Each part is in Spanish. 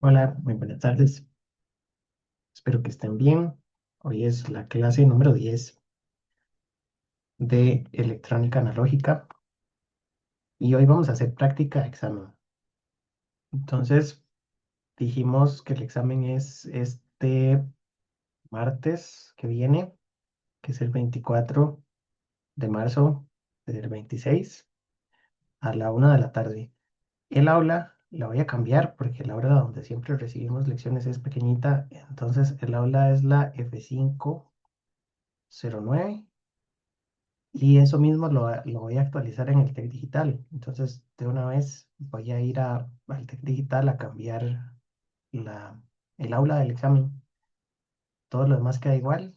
Hola, muy buenas tardes. Espero que estén bien. Hoy es la clase número 10 de electrónica analógica y hoy vamos a hacer práctica de examen. Entonces, dijimos que el examen es este martes que viene, que es el 24 de marzo del 26 a la 1 de la tarde. El aula la voy a cambiar porque el aula donde siempre recibimos lecciones es pequeñita. Entonces, el aula es la F509. Y eso mismo lo voy a actualizar en el TEC Digital. Entonces, de una vez voy a ir al TEC Digital a cambiar la, el aula del examen. Todo lo demás queda igual.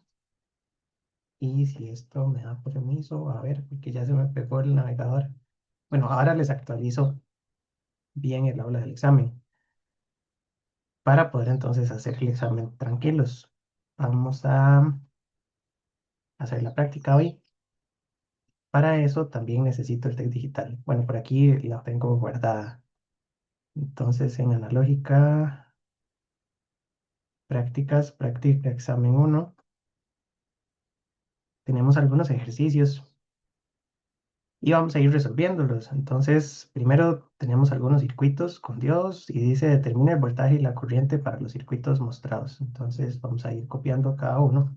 Y si esto me da permiso, a ver, porque ya se me pegó el navegador. Bueno, ahora les actualizo bien el aula del examen para poder entonces hacer el examen tranquilos. Vamos a hacer la práctica hoy. Para eso también necesito el TEC Digital. Bueno, por aquí la tengo guardada. Entonces, en analógica, prácticas, práctica examen 1, tenemos algunos ejercicios y vamos a ir resolviéndolos. Entonces, primero tenemos algunos circuitos con diodos y dice determina el voltaje y la corriente para los circuitos mostrados. Entonces, vamos a ir copiando cada uno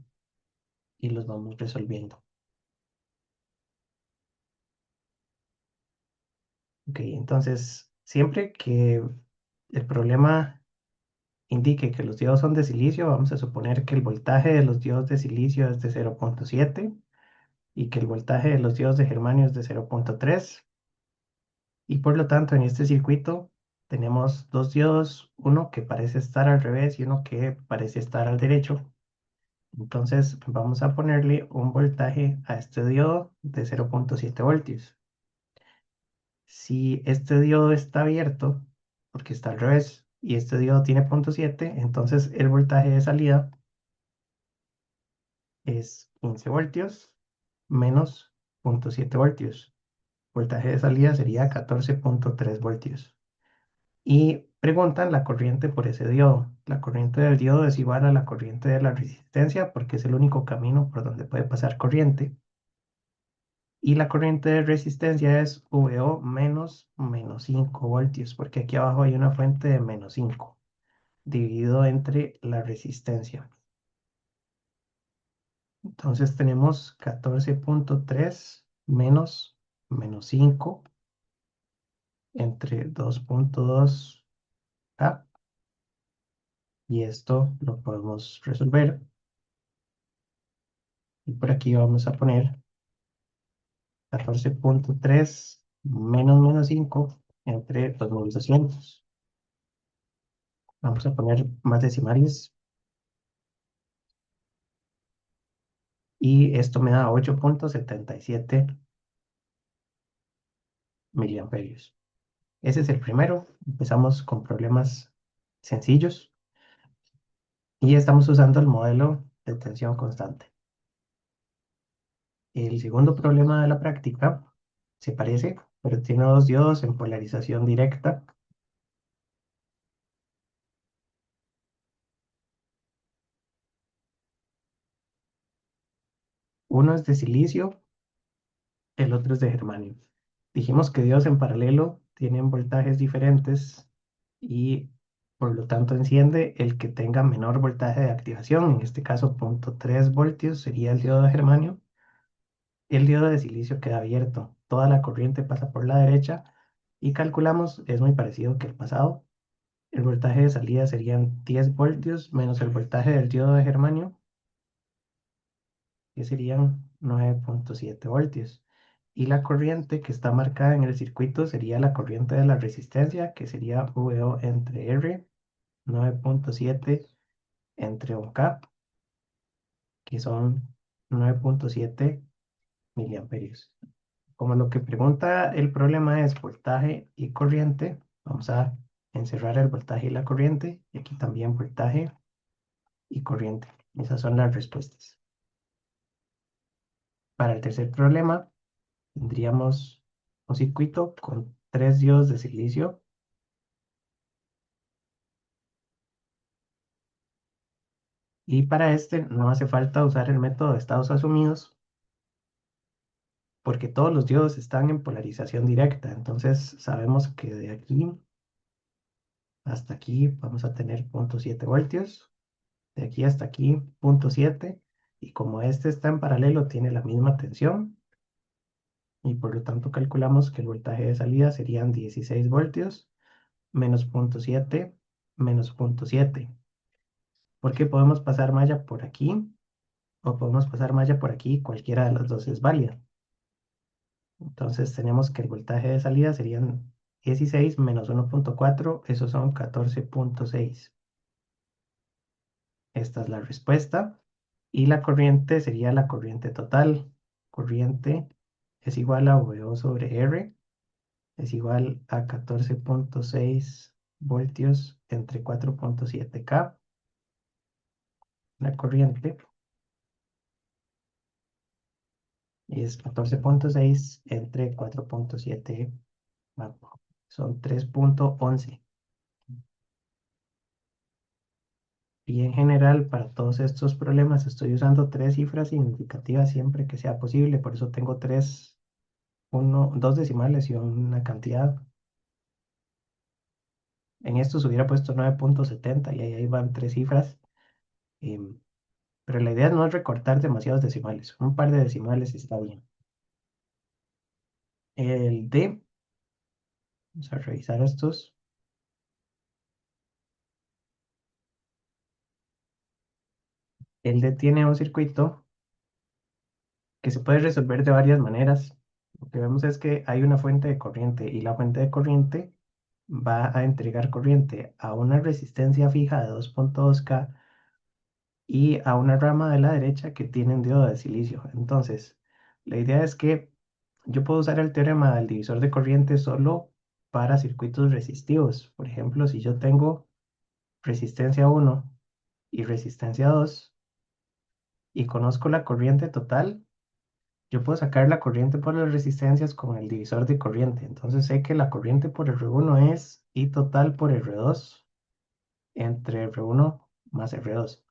y los vamos resolviendo. Ok, entonces, siempre que el problema indique que los diodos son de silicio, vamos a suponer que el voltaje de los diodos de silicio es de 0,7 y que el voltaje de los diodos de germanio es de 0,3. Y por lo tanto, en este circuito tenemos dos diodos, uno que parece estar al revés y uno que parece estar al derecho. Entonces vamos a ponerle un voltaje a este diodo de 0,7 voltios. Si este diodo está abierto, porque está al revés, y este diodo tiene 0,7, entonces el voltaje de salida es 15 voltios menos 0,7 voltios. Voltaje de salida sería 14,3 voltios. Y preguntan la corriente por ese diodo. La corriente del diodo es igual a la corriente de la resistencia porque es el único camino por donde puede pasar corriente. Y la corriente de resistencia es VO menos 5 voltios, porque aquí abajo hay una fuente de menos 5 dividido entre la resistencia. Entonces tenemos 14,3 menos 5 entre 2,2 K. Y esto lo podemos resolver. Y por aquí vamos a poner 14,3 menos 5 entre 2,200. Vamos a poner más decimales y esto me da 8,77 miliamperios. Ese es el primero. Empezamos con problemas sencillos y estamos usando el modelo de tensión constante. El segundo problema de la práctica se parece, pero tiene dos diodos en polarización directa. Uno es de silicio, el otro es de germanio. Dijimos que diodos en paralelo tienen voltajes diferentes y por lo tanto enciende el que tenga menor voltaje de activación. En este caso, 0,3 voltios sería el diodo de germanio. El diodo de silicio queda abierto. Toda la corriente pasa por la derecha y calculamos, es muy parecido que el pasado. El voltaje de salida serían 10 voltios menos el voltaje del diodo de germanio, que serían 9,7 voltios. Y la corriente que está marcada en el circuito sería la corriente de la resistencia, que sería VO entre R, 9,7 entre 1K, que son 9,7 miliamperios. Como lo que pregunta el problema es voltaje y corriente, vamos a encerrar el voltaje y la corriente, y aquí también voltaje y corriente. Esas son las respuestas. Para el tercer problema, tendríamos un circuito con tres diodos de silicio Y para este no hace falta usar el método de estados asumidos porque todos los diodos están en polarización directa. Entonces sabemos que de aquí hasta aquí vamos a tener 0.7 voltios. De aquí hasta aquí 0.7. Y como este está en paralelo, tiene la misma tensión. Y por lo tanto calculamos que el voltaje de salida serían 16 voltios menos 0.7 menos 0.7. Porque podemos pasar malla por aquí o podemos pasar malla por aquí. Cualquiera de las dos es válida. Entonces tenemos que el voltaje de salida serían 16 menos 1.4, esos son 14.6. Esta es la respuesta. Y la corriente sería la corriente total. Corriente es igual a VO sobre R, es igual a 14.6 voltios entre 4.7K. La corriente es 14.6 entre 4.7, son 3.11. Y en general, para todos estos problemas, estoy usando tres cifras significativas siempre que sea posible. Por eso tengo dos decimales y una cantidad. En estos hubiera puesto 9.70 y ahí van tres cifras. em, pero la idea no es recortar demasiados decimales. Un par de decimales está bien. El D, vamos a revisar estos. El D tiene un circuito que se puede resolver de varias maneras. Lo que vemos es que hay una fuente de corriente y la fuente de corriente va a entregar corriente a una resistencia fija de 2.2K y a una rama de la derecha que tiene un diodo de silicio. Entonces, la idea es que yo puedo usar el teorema del divisor de corriente solo para circuitos resistivos. Por ejemplo, si yo tengo resistencia 1 y resistencia 2 y conozco la corriente total, yo puedo sacar la corriente por las resistencias con el divisor de corriente. Entonces sé que la corriente por R1 es I total por R2 entre R1 más R2.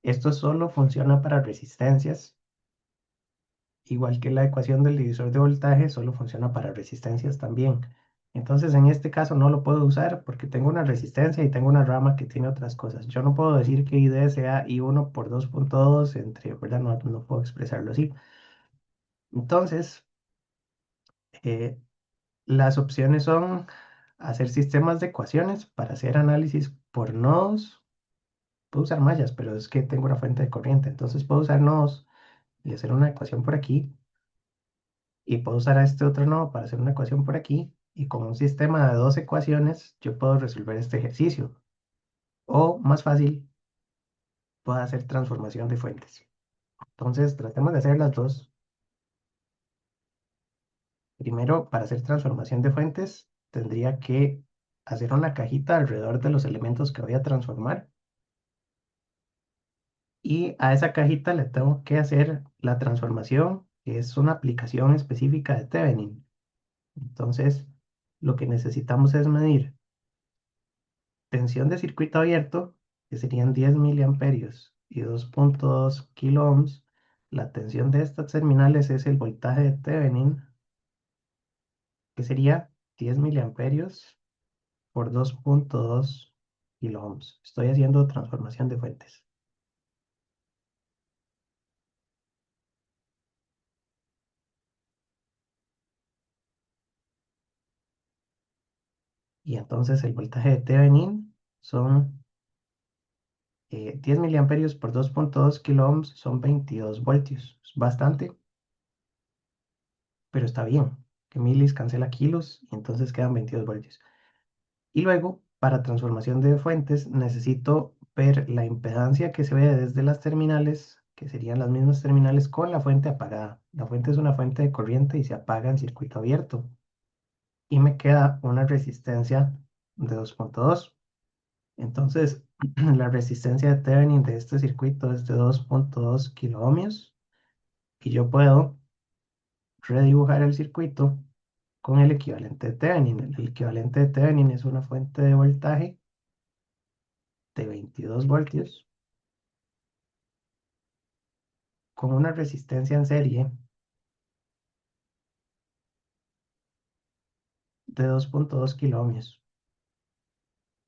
Esto solo funciona para resistencias, igual que la ecuación del divisor de voltaje solo funciona para resistencias también. Entonces en este caso no lo puedo usar porque tengo una resistencia y tengo una rama que tiene otras cosas. Yo no puedo decir que ID sea I1 por 2.2 entre, ¿verdad? No, no puedo expresarlo así. Entonces, eh, las opciones son hacer sistemas de ecuaciones para hacer análisis por nodos. Puedo usar mallas, pero es que tengo una fuente de corriente. Entonces puedo usar nodos y hacer una ecuación por aquí. Y puedo usar a este otro nodo para hacer una ecuación por aquí. Y con un sistema de dos ecuaciones, yo puedo resolver este ejercicio. O más fácil, puedo hacer transformación de fuentes. Entonces, tratemos de hacer las dos. Primero, para hacer transformación de fuentes, tendría que hacer una cajita alrededor de los elementos que voy a transformar. Y a esa cajita le tengo que hacer la transformación, que es una aplicación específica de Thevenin. Entonces, lo que necesitamos es medir tensión de circuito abierto, que serían 10 miliamperios y 2.2 kilo ohms. La tensión de estas terminales es el voltaje de Thevenin, que sería 10 miliamperios por 2.2 kilo ohms. Estoy haciendo transformación de fuentes. Y entonces el voltaje de Thevenin son 10 miliamperios por 2.2 kilo ohms, son 22 voltios. Es bastante, pero está bien. Que milis cancela kilos y entonces quedan 22 voltios. Y luego, para transformación de fuentes, necesito ver la impedancia que se ve desde las terminales, que serían las mismas terminales con la fuente apagada. La fuente es una fuente de corriente y se apaga en circuito abierto. Y me queda una resistencia de 2.2. Entonces, la resistencia de Thevenin de este circuito es de 2.2 kilo ohmios. Y yo puedo redibujar el circuito con el equivalente de Thevenin. El equivalente de Thevenin es una fuente de voltaje de 22 voltios con una resistencia en serie de 2.2 kilo ohmios.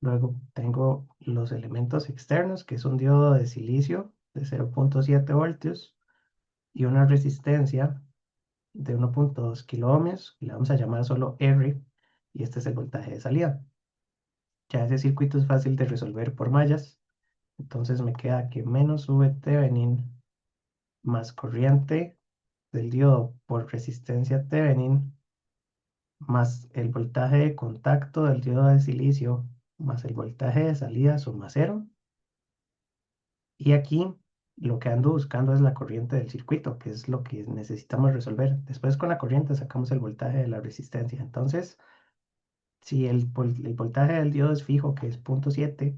Luego tengo los elementos externos, que es un diodo de silicio de 0.7 voltios y una resistencia de 1.2 kilo ohmios, que le vamos a llamar solo R, y este es el voltaje de salida. Ya ese circuito es fácil de resolver por mallas, entonces me queda que menos V Thevenin más corriente del diodo por resistencia Thevenin más el voltaje de contacto del diodo de silicio más el voltaje de salida suma cero. Y aquí lo que ando buscando es la corriente del circuito, que es lo que necesitamos resolver. Después con la corriente sacamos el voltaje de la resistencia. Entonces, si el voltaje del diodo es fijo, que es 0.7,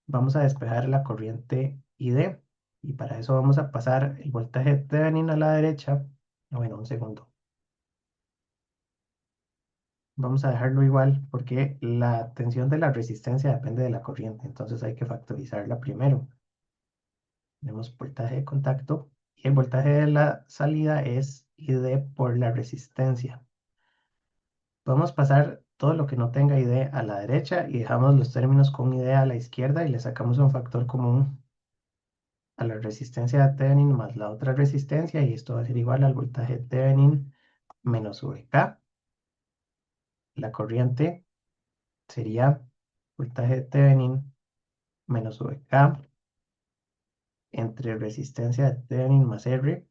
vamos a despejar la corriente ID. Y para eso vamos a pasar el voltaje de Thevenin a la derecha. Bueno, un segundo. Vamos a dejarlo igual porque la tensión de la resistencia depende de la corriente. Entonces hay que factorizarla primero. Tenemos voltaje de contacto y el voltaje de la salida es ID por la resistencia. Podemos pasar todo lo que no tenga ID a la derecha y dejamos los términos con ID a la izquierda y le sacamos un factor común a la resistencia de Thevenin más la otra resistencia y esto va a ser igual al voltaje de Thevenin menos VK. La corriente sería voltaje de Thevenin menos VK entre resistencia de Thevenin más R.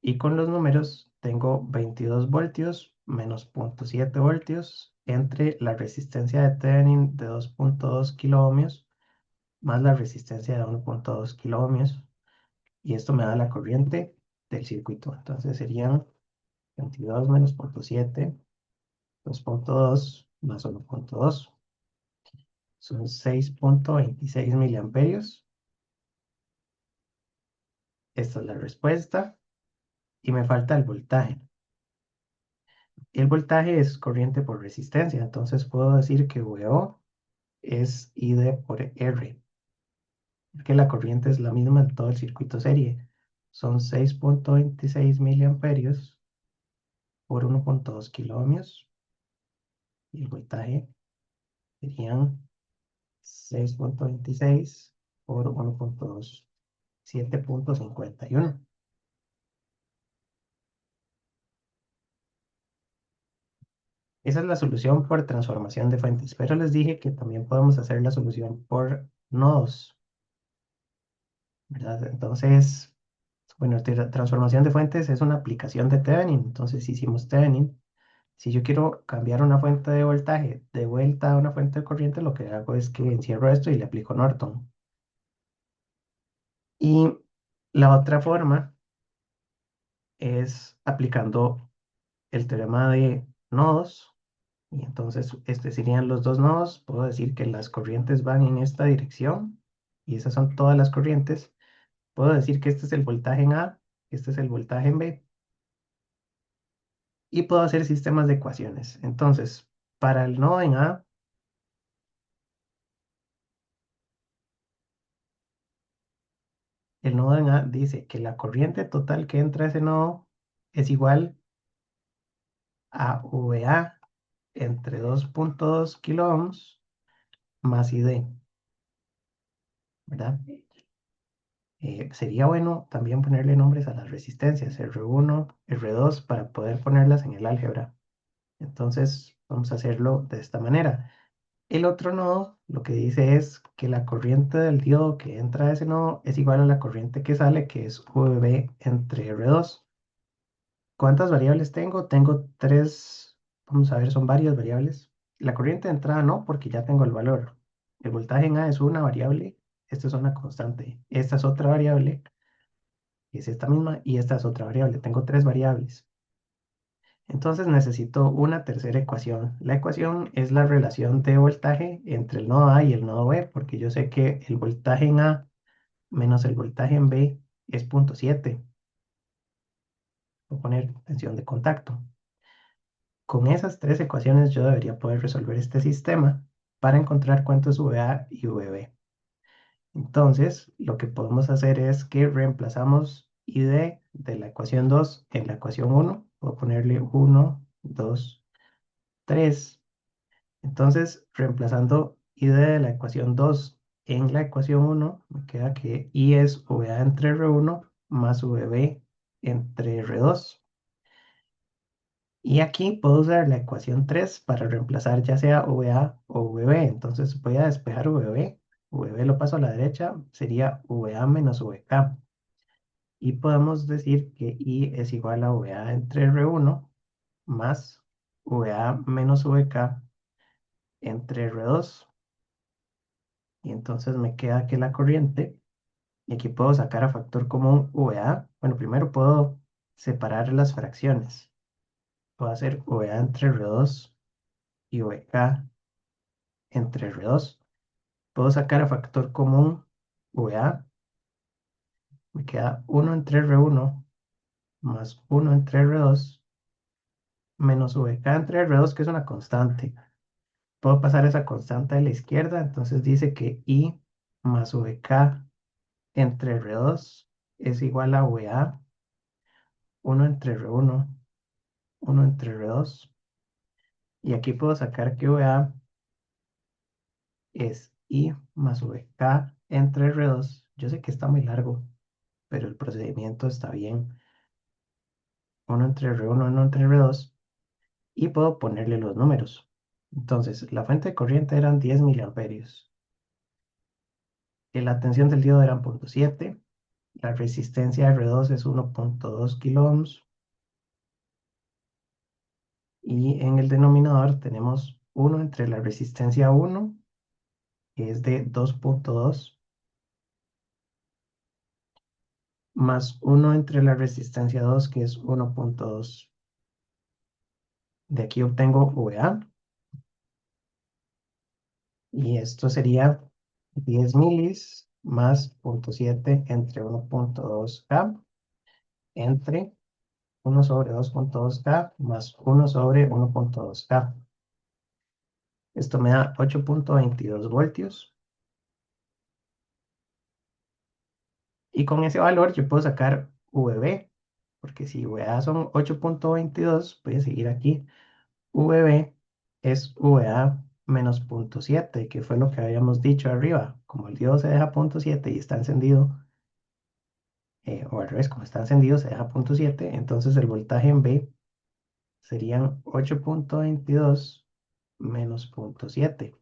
Y con los números tengo 22 voltios menos 0.7 voltios entre la resistencia de Thevenin de 2.2 kilo ohmios más la resistencia de 1.2 kilo ohmios. Y esto me da la corriente del circuito. Entonces serían 22 menos 0.7, 2.2 más 1.2. Son 6.26 miliamperios. Esta es la respuesta. Y me falta el voltaje. El voltaje es corriente por resistencia, entonces puedo decir que VO es ID por R, porque la corriente es la misma en todo el circuito serie. Son 6.26 miliamperios por 1.2 kilo ohmios y el voltaje serían 6.26 por 1.2, 7.51. Esa es la solución por transformación de fuentes, pero les dije que también podemos hacer la solución por nodos, ¿verdad? Entonces, bueno, transformación de fuentes es una aplicación de Thevenin, entonces hicimos Thevenin. Si yo quiero cambiar una fuente de voltaje de vuelta a una fuente de corriente, lo que hago es que encierro esto y le aplico Norton. Y la otra forma es aplicando el teorema de nodos. Y entonces, este serían los dos nodos. Puedo decir que las corrientes van en esta dirección y esas son todas las corrientes. Puedo decir que este es el voltaje en A, este es el voltaje en B. Y puedo hacer sistemas de ecuaciones. Entonces, para el nodo en A, el nodo en A dice que la corriente total que entra a ese nodo es igual a VA entre 2.2 kilo ohms más ID, ¿verdad? Sería bueno también ponerle nombres a las resistencias, R1, R2, para poder ponerlas en el álgebra. Entonces, vamos a hacerlo de esta manera. El otro nodo lo que dice es que la corriente del diodo que entra a ese nodo es igual a la corriente que sale, que es VB entre R2. ¿Cuántas variables tengo? Tengo tres, vamos a ver, son varias variables. La corriente de entrada no, porque ya tengo el valor. El voltaje en A es una variable, esta es una constante. Esta es otra variable, que es esta misma, y esta es otra variable. Tengo tres variables. Entonces necesito una tercera ecuación. La ecuación es la relación de voltaje entre el nodo A y el nodo B, porque yo sé que el voltaje en A menos el voltaje en B es 0.7. Voy a poner tensión de contacto. Con esas tres ecuaciones yo debería poder resolver este sistema para encontrar cuánto es VA y VB. Entonces, lo que podemos hacer es que reemplazamos ID de la ecuación 2 en la ecuación 1. Voy a ponerle 1, 2, 3. Entonces, reemplazando ID de la ecuación 2 en la ecuación 1, me queda que I es VA entre R1 más VB entre R2. Y aquí puedo usar la ecuación 3 para reemplazar ya sea VA o VB. Entonces voy a despejar VB. VB lo paso a la derecha, sería VA menos VK. Y podemos decir que I es igual a VA entre R1 más VA menos VK entre R2. Y entonces me queda que la corriente, y aquí puedo sacar a factor común VA. Bueno, primero puedo separar las fracciones. Puedo hacer VA entre R2 y VK entre R2. Puedo sacar a factor común VA. Me queda 1 entre R1 más 1 entre R2 menos VK entre R2, que es una constante. Puedo pasar esa constante a la izquierda, entonces dice que I más VK entre R2 es igual a VA, 1 entre R1, 1 entre R2. Y aquí puedo sacar que VA es I más VK entre R2. Yo sé que está muy largo, pero el procedimiento está bien. 1 entre R1, 1 entre R2. Y puedo ponerle los números. Entonces, la fuente de corriente eran 10 miliamperios. La tensión del diodo era 0,7. La resistencia R2 es 1,2 kilo ohms. Y en el denominador tenemos 1 entre la resistencia 1, que es de 2,2, más 1 entre la resistencia 2, que es 1,2. De aquí obtengo VA. Y esto sería 10 milis más 0,7 entre 1,2 K entre 1 sobre 2,2K más 1 sobre 1,2K. Esto me da 8,22 voltios. Y con ese valor yo puedo sacar VB, porque si VA son 8,22, voy a seguir aquí. VB es VA menos 0,7, que fue lo que habíamos dicho arriba. Como el diodo se deja 0,7 y está encendido, o al revés, como está encendido se deja 0,7, entonces el voltaje en B serían 8,22 menos 0,7.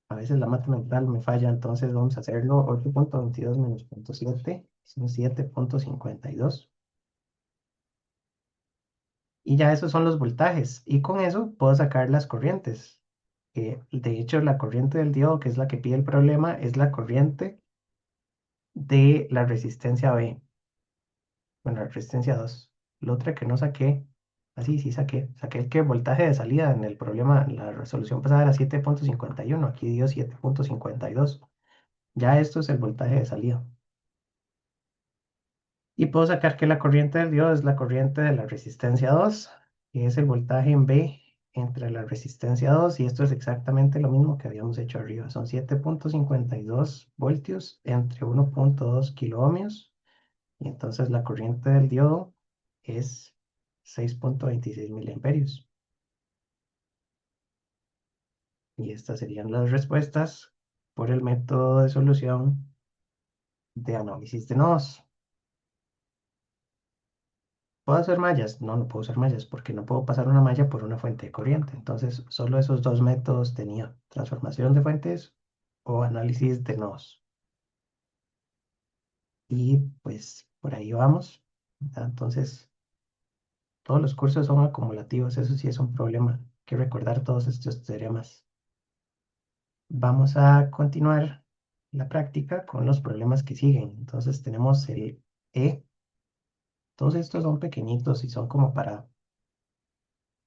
A veces la mata mental me falla, entonces vamos a hacerlo. 8,22 menos 0,7 son 7,52. Y ya esos son los voltajes. Y con eso puedo sacar las corrientes. De hecho, la corriente del diodo, que es la que pide el problema, es la corriente de la resistencia B. Bueno, la resistencia 2. La otra que no saqué, así sí saqué. Saqué el que voltaje de salida en el problema, la resolución pasada era 7,51. Aquí dio 7,52. Ya esto es el voltaje de salida. Y puedo sacar que la corriente del diodo es la corriente de la resistencia 2, que es el voltaje en B entre la resistencia 2, y esto es exactamente lo mismo que habíamos hecho arriba. Son 7,52 voltios entre 1,2 kilo ohmios, y entonces la corriente del diodo es 6,26 miliamperios. Y estas serían las respuestas por el método de solución de análisis de nodos. ¿Puedo hacer mallas? No, no puedo hacer mallas porque no puedo pasar una malla por una fuente de corriente. Entonces, solo esos dos métodos tenía: transformación de fuentes o análisis de nodos. Y pues por ahí vamos, ¿verdad? Entonces, todos los cursos son acumulativos. Eso sí es un problema. Hay que recordar todos estos teoremas. Vamos a continuar la práctica con los problemas que siguen. Entonces, tenemos el E. Todos estos son pequeñitos y son como para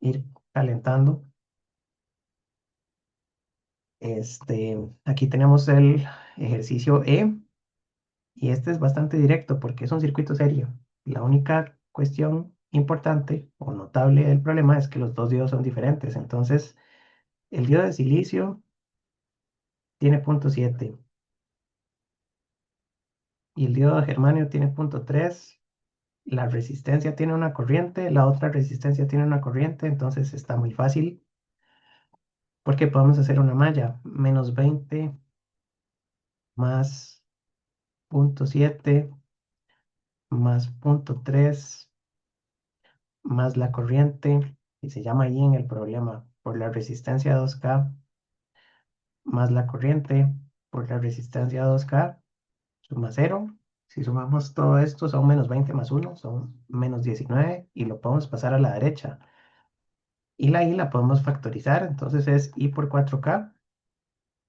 ir calentando. Aquí tenemos el ejercicio E, y este es bastante directo porque es un circuito serio. La única cuestión importante o notable del problema es que los dos diodos son diferentes. Entonces, el diodo de silicio tiene 0.7 y el diodo de germanio tiene 0.3. La resistencia tiene una corriente, la otra resistencia tiene una corriente, entonces está muy fácil porque podemos hacer una malla, -20 más 0.7 más 0.3 más la corriente, y se llama ahí en el problema, por la resistencia 2K más la corriente por la resistencia 2K, suma 0. Si sumamos todo esto, son -20 más 1, son -19, y lo podemos pasar a la derecha. Y la I la podemos factorizar, entonces es I por 4K,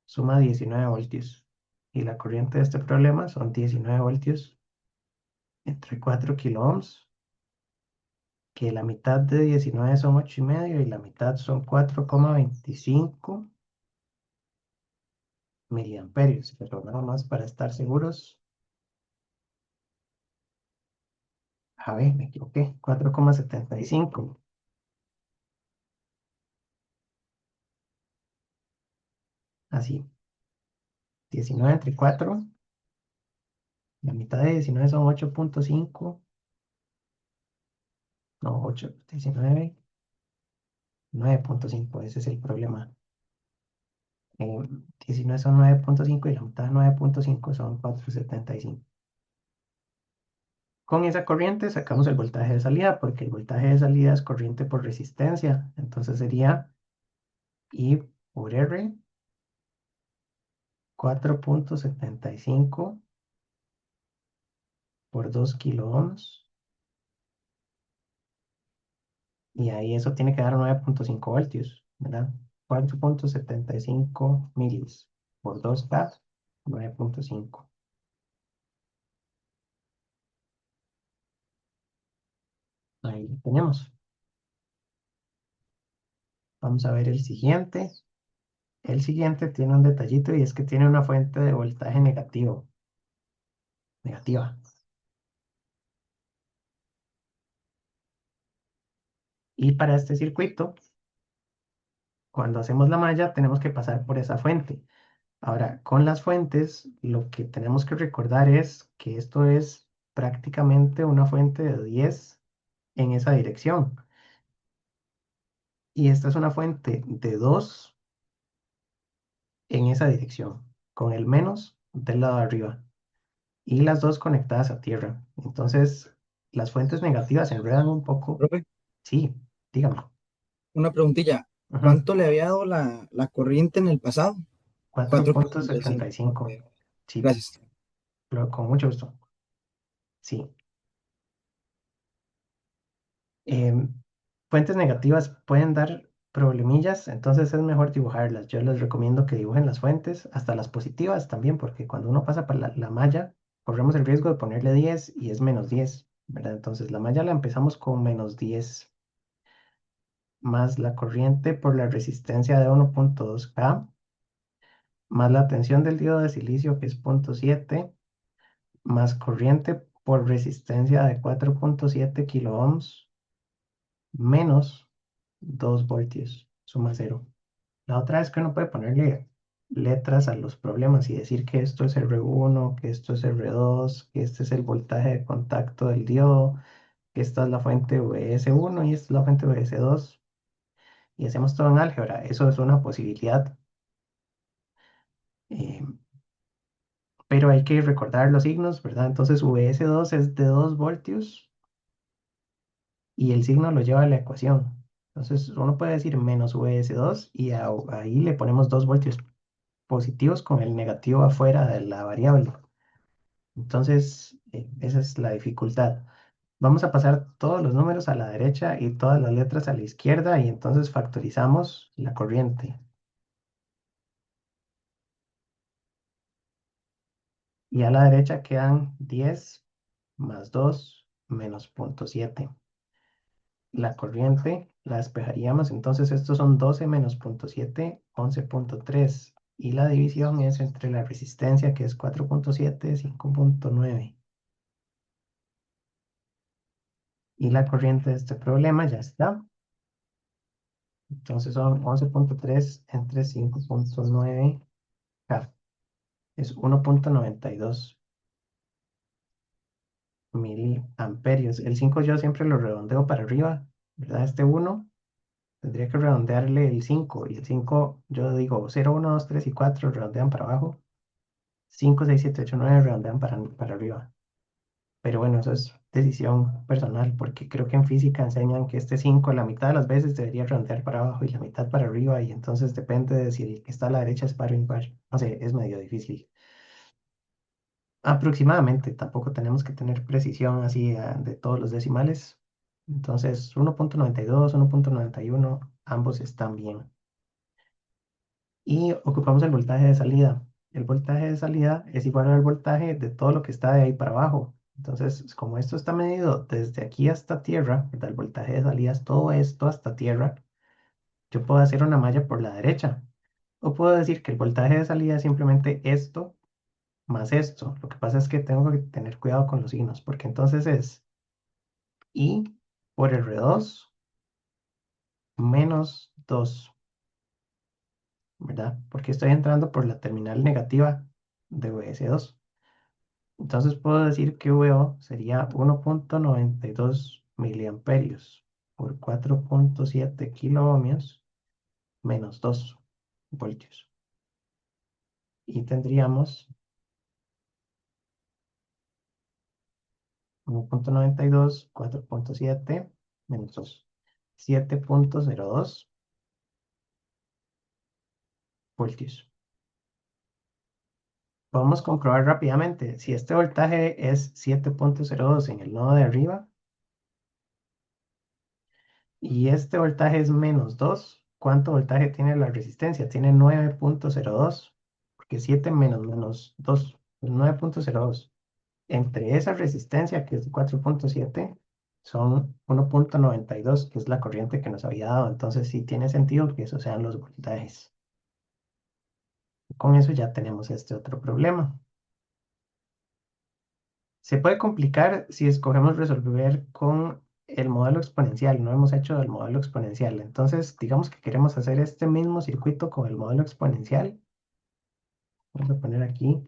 suma 19 voltios. Y la corriente de este problema son 19 voltios entre 4 kilo ohms, que la mitad de 19 son 8,5 y la mitad son 4,25 miliamperios. Pero nada más para estar seguros. A ver, me equivoqué. 4,75. Así. 19 entre 4. La mitad de 19 son 8,5. No, 8, 19. 9,5. Ese es el problema. 19 son 9,5 y la mitad de 9,5 son 4,75. Con esa corriente sacamos el voltaje de salida, porque el voltaje de salida es corriente por resistencia. Entonces sería I por R 4,75 por 2 kilo ohms. Y ahí eso tiene que dar 9,5 voltios, ¿verdad? 4,75 milis por 2K, 9,5. Ahí lo tenemos. Vamos a ver el siguiente. El siguiente tiene un detallito y es que tiene una fuente de voltaje negativo. Negativa. Y para este circuito, cuando hacemos la malla, tenemos que pasar por esa fuente. Ahora, con las fuentes, lo que tenemos que recordar es que esto es prácticamente una fuente de 10 en esa dirección. Y esta es una fuente de 2 en esa dirección, con el menos del lado de arriba. Y las dos conectadas a tierra. Entonces, las fuentes negativas se enredan un poco. Profe, Sí, dígame. una preguntilla. Ujú. ¿Cuánto le había dado la corriente en el pasado? cuatro Cuatro punto punto setenta y setenta cinco. y Ok, cinco Sí, gracias. con mucho gusto. Sí. Em, Fuentes negativas pueden dar problemillas, entonces es mejor dibujarlas. Yo les recomiendo que dibujen las fuentes, hasta las positivas también, porque cuando uno pasa por la malla, corremos el riesgo de ponerle 10 y es -10, ¿verdad? Entonces la malla la empezamos con -10 más la corriente por la resistencia de 1,2K, más la tensión del diodo de silicio que es 0,7, más corriente por resistencia de 4,7 kilo ohms, menos 2 voltios, suma 0. La otra es que uno puede ponerle letras a los problemas y decir que esto es R1, que esto es R2, que este es el voltaje de contacto del diodo, que esta es la fuente VS1 y esta es la fuente VS2. Y hacemos todo en álgebra. Eso es una posibilidad. eh, pero hay que recordar los signos, ¿verdad? Entonces VS2 es de 2 voltios y el signo lo lleva a la ecuación. Entonces uno puede decir menos VS2 y ahí le ponemos 2 voltios positivos con el negativo afuera de la variable. Entonces, esa es la dificultad. Vamos a pasar todos los números a la derecha y todas las letras a la izquierda y entonces factorizamos la corriente. Y a la derecha quedan 10 más 2 menos 0,7. La corriente la despejaríamos, entonces estos son 12 menos 0,7, 11,3. Y la división es entre la resistencia, que es 4,7, 5,9. Y la corriente de este problema ya está. Entonces son 11,3 entre 5,9 K es 1,92 miliamperios. El 5 yo siempre lo redondeo para arriba, ¿verdad? Este uno tendría que redondearle el 5 y el 5 yo digo 0, 1, 2, 3 y 4 redondean para abajo. 5, 6, 7, 8, 9 redondean para arriba. Pero bueno, eso es decisión personal, porque creo que en física enseñan que este 5 la mitad de las veces debería redondear para abajo y la mitad para arriba, y entonces depende de si el que está a la derecha es par o impar. No sé, es medio difícil. Aproximadamente, tampoco tenemos que tener precisión así de todos los decimales. Entonces, 1,92, 1,91 ambos están bien. Y ocupamos el voltaje de salida. El voltaje de salida es igual al voltaje de todo lo que está de ahí para abajo. Entonces, como esto está medido desde aquí hasta tierra, ¿verdad? El voltaje de salida es todo esto hasta tierra. Yo puedo hacer una malla por la derecha. O puedo decir que el voltaje de salida es simplemente esto más esto. Lo que pasa es que tengo que tener cuidado con los signos, porque entonces es I por R2 menos 2, ¿verdad? Porque estoy entrando por la terminal negativa de VS2. Entonces puedo decir que VO sería 1,92 miliamperios por 4,7 kiloohmios menos 2 voltios. Y tendríamos 1,92, 4,7 menos 2, 7,02 voltios. Podemos comprobar rápidamente si este voltaje es 7,02 en el nodo de arriba y este voltaje es menos 2. ¿Cuánto voltaje tiene la resistencia? Tiene 9,02, porque 7 menos 2 es 9,02. Entre esa resistencia, que es de 4,7, son 1,92, que es la corriente que nos había dado. Entonces sí tiene sentido que esos sean los voltajes. Con eso ya tenemos este otro problema. Se puede complicar si escogemos resolver con el modelo exponencial. No hemos hecho el modelo exponencial. Entonces, digamos que queremos hacer este mismo circuito con el modelo exponencial. Vamos a poner aquí.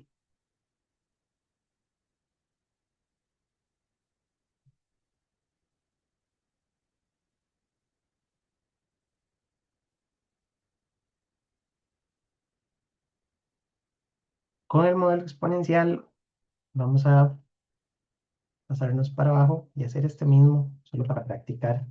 Con el modelo exponencial vamos a pasarnos para abajo y hacer este mismo, solo para practicar.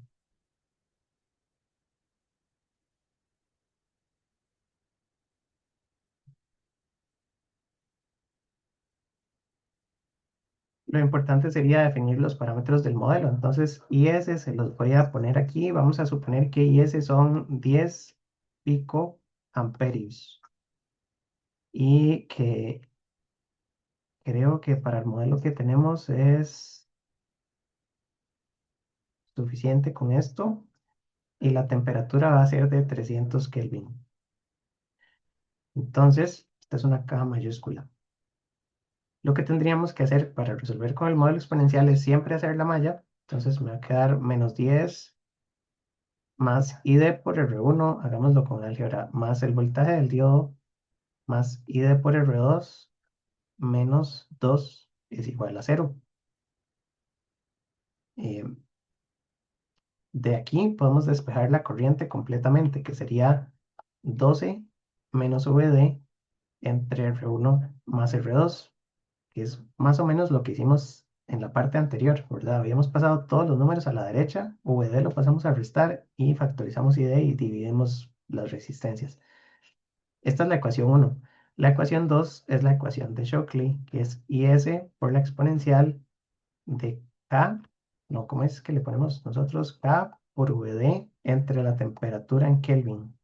Lo importante sería definir los parámetros del modelo. Entonces, IS se los voy a poner aquí. Vamos a suponer que IS son 10 pico amperios y que creo que para el modelo que tenemos es suficiente con esto y la temperatura va a ser de 300 Kelvin. Entonces, esta es una K mayúscula. Lo que tendríamos que hacer para resolver con el modelo exponencial es siempre hacer la malla. Entonces me va a quedar menos 10 más ID por R1, hagámoslo con álgebra, más el voltaje del diodo, más ID por R2, menos 2 es igual a 0. Eh, De aquí podemos despejar la corriente completamente, que sería 12 menos VD entre R1 más R2, que es más o menos lo que hicimos en la parte anterior, ¿verdad? Habíamos pasado todos los números a la derecha, VD lo pasamos a restar y factorizamos ID y dividimos las resistencias. Esta es la ecuación 1. La ecuación 2 es la ecuación de Shockley, que es IS por la exponencial de K, no, ¿cómo es que le ponemos nosotros? K por VD entre la temperatura en Kelvin.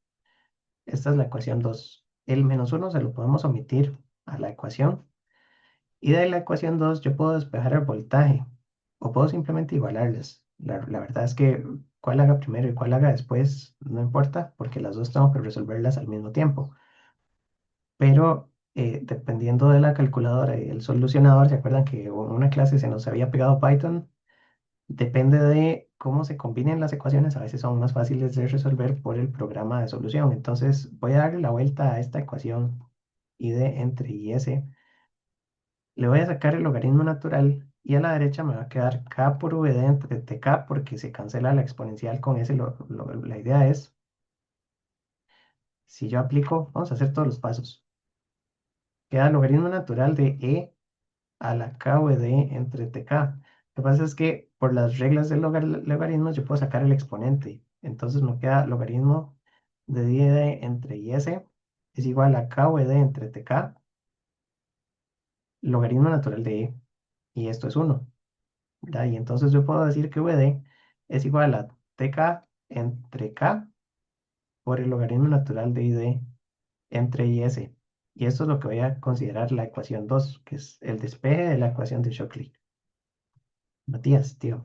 Esta es la ecuación 2. El menos 1 se lo podemos omitir a la ecuación. Y de la ecuación 2 yo puedo despejar el voltaje o puedo simplemente igualarlas. La verdad es que cuál haga primero y cuál haga después no importa porque las dos tengo que resolverlas al mismo tiempo. Pero dependiendo de la calculadora y el solucionador, ¿se acuerdan que en una clase se nos había pegado Python? Depende de cómo se combinen las ecuaciones, a veces son más fáciles de resolver por el programa de solución. Entonces voy a darle la vuelta a esta ecuación id entre is. Le voy a sacar el logaritmo natural y a la derecha me va a quedar k por vd entre tk porque se cancela la exponencial con ese. La idea es, si yo aplico, vamos a hacer todos los pasos. Queda el logaritmo natural de e a la k v d entre tk. Lo que pasa es que por las reglas del logaritmo yo puedo sacar el exponente. Entonces me queda logaritmo de d entre is es igual a k v d entre tk, logaritmo natural de e. Y esto es uno. ¿Verdad? Y entonces yo puedo decir que vd es igual a tk entre k por el logaritmo natural de id entre is. Y esto es lo que voy a considerar la ecuación 2 que es el despeje de la ecuación de Shockley. Matías, tío.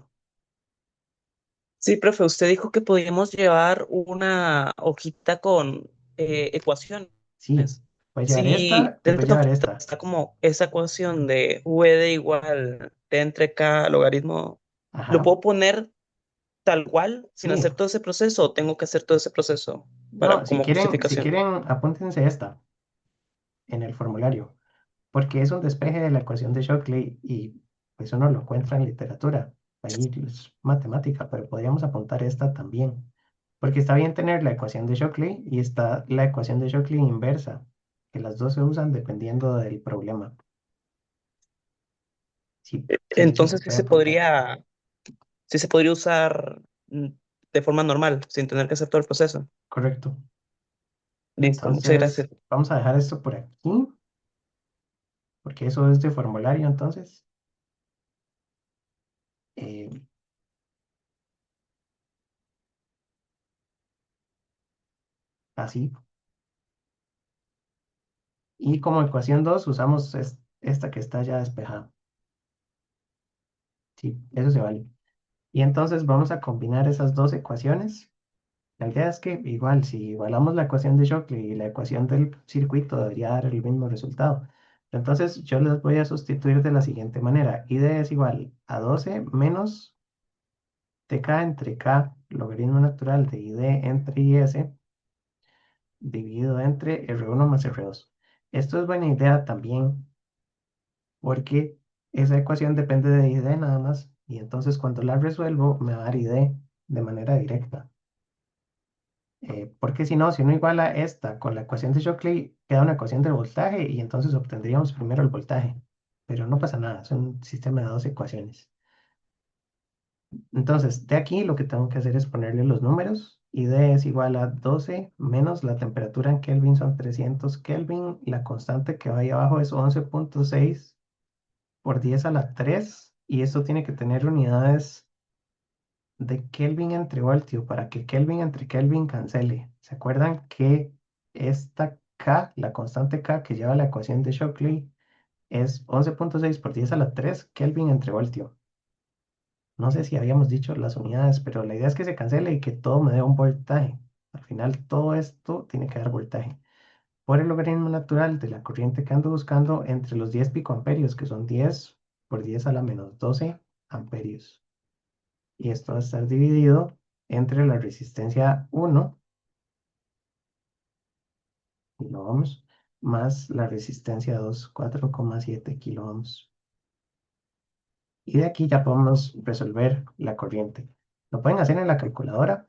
Sí, profe, usted dijo que podíamos llevar una hojita con ecuaciones. Sí, voy a llevar Si esta y voy a dentro de la llevar hojita esta. está como esa ecuación de VD igual T entre K logaritmo, ¿lo Ajá, puedo poner tal cual sin sí. hacer todo ese proceso o tengo que hacer todo ese proceso para No, como si justificación? quieren, apúntense esta en el formulario, porque es un despeje de la ecuación de Shockley y pues uno lo encuentra en literatura. Ahí es matemática, pero podríamos apuntar esta también, porque está bien tener la ecuación de Shockley y está la ecuación de Shockley inversa, que las dos se usan dependiendo del problema. Sí, sí, eso se Entonces puede apuntar. sí se podría usar de forma normal, sin tener que hacer todo el proceso. Correcto. Listo, muchas Entonces, gracias. vamos a dejar esto por aquí, porque eso es de formulario, entonces. eh, Así. Y como ecuación 2 usamos esta que está ya despejada. Sí, eso se vale. Y entonces vamos a combinar esas dos ecuaciones. La idea es que igual, si igualamos la ecuación de Shockley y la ecuación del circuito, debería dar el mismo resultado. Entonces yo les voy a sustituir de la siguiente manera. ID es igual a 12 menos tk entre k, logaritmo natural de ID entre is, dividido entre R1 más R2. Esto es buena idea también porque esa ecuación depende de ID nada más, y entonces cuando la resuelvo me va a dar ID de manera directa. Porque si no, si uno iguala esta con la ecuación de Shockley, queda una ecuación del voltaje y entonces obtendríamos primero el voltaje. Pero no pasa nada, es un sistema de dos ecuaciones. Entonces, de aquí lo que tengo que hacer es ponerle los números. ID es igual a 12 menos la temperatura en Kelvin son 300 Kelvin. La constante que va ahí abajo es 11,6 por 10 a la 3. Y esto tiene que tener unidades de Kelvin entre voltio para que Kelvin entre Kelvin cancele. ¿Se acuerdan que esta K, la constante K que lleva la ecuación de Shockley, es 11,6 por 10 a la 3 Kelvin entre voltio? No sé si habíamos dicho las unidades, pero la idea es que se cancele y que todo me dé un voltaje. Al final todo esto tiene que dar voltaje. Por el logaritmo natural de la corriente que ando buscando entre los 10 picoamperios, que son 10 por 10 a la menos 12 amperios. Y esto va a estar dividido entre la resistencia 1 kiloohms más la resistencia 2, 4,7 kiloohms. Y de aquí ya podemos resolver la corriente. Lo pueden hacer en la calculadora.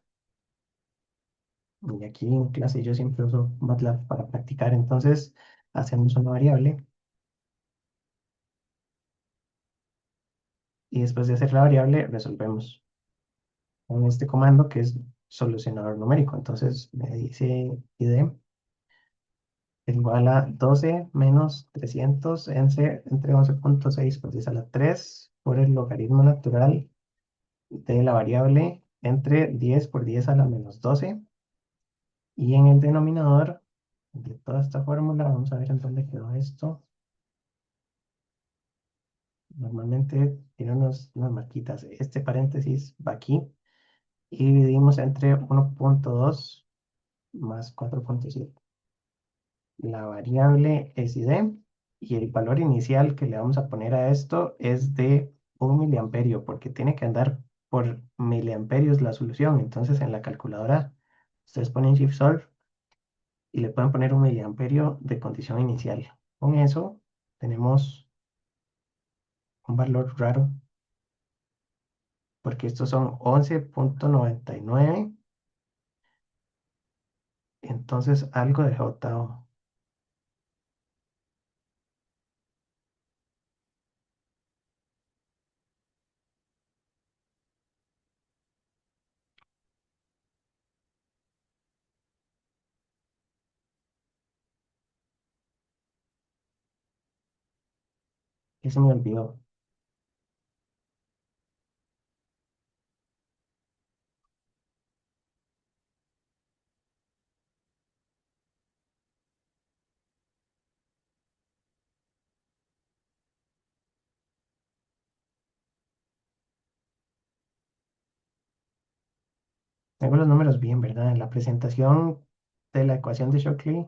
Y aquí en clase yo siempre uso MATLAB para practicar. Entonces hacemos una variable y después de hacer la variable resolvemos con este comando que es solucionador numérico. Entonces me dice ID es igual a 12 menos 300 entre 11,6 por 10 a la 3 por el logaritmo natural de la variable entre 10 por 10 a la menos 12. Y en el denominador de toda esta fórmula, vamos a ver en dónde quedó esto. Normalmente tiene unas marquitas. Este paréntesis va aquí y dividimos entre 1,2 más 4,7. La variable es ID y el valor inicial que le vamos a poner a esto es de 1 miliamperio porque tiene que andar por miliamperios la solución. Entonces en la calculadora ustedes ponen Shift Solve y le pueden poner un miliamperio de condición inicial. Con eso tenemos un valor raro, porque estos son 11,99. Entonces algo de botado. Que se me olvidó. Tengo los números bien, ¿verdad? En la presentación de la ecuación de Shockley,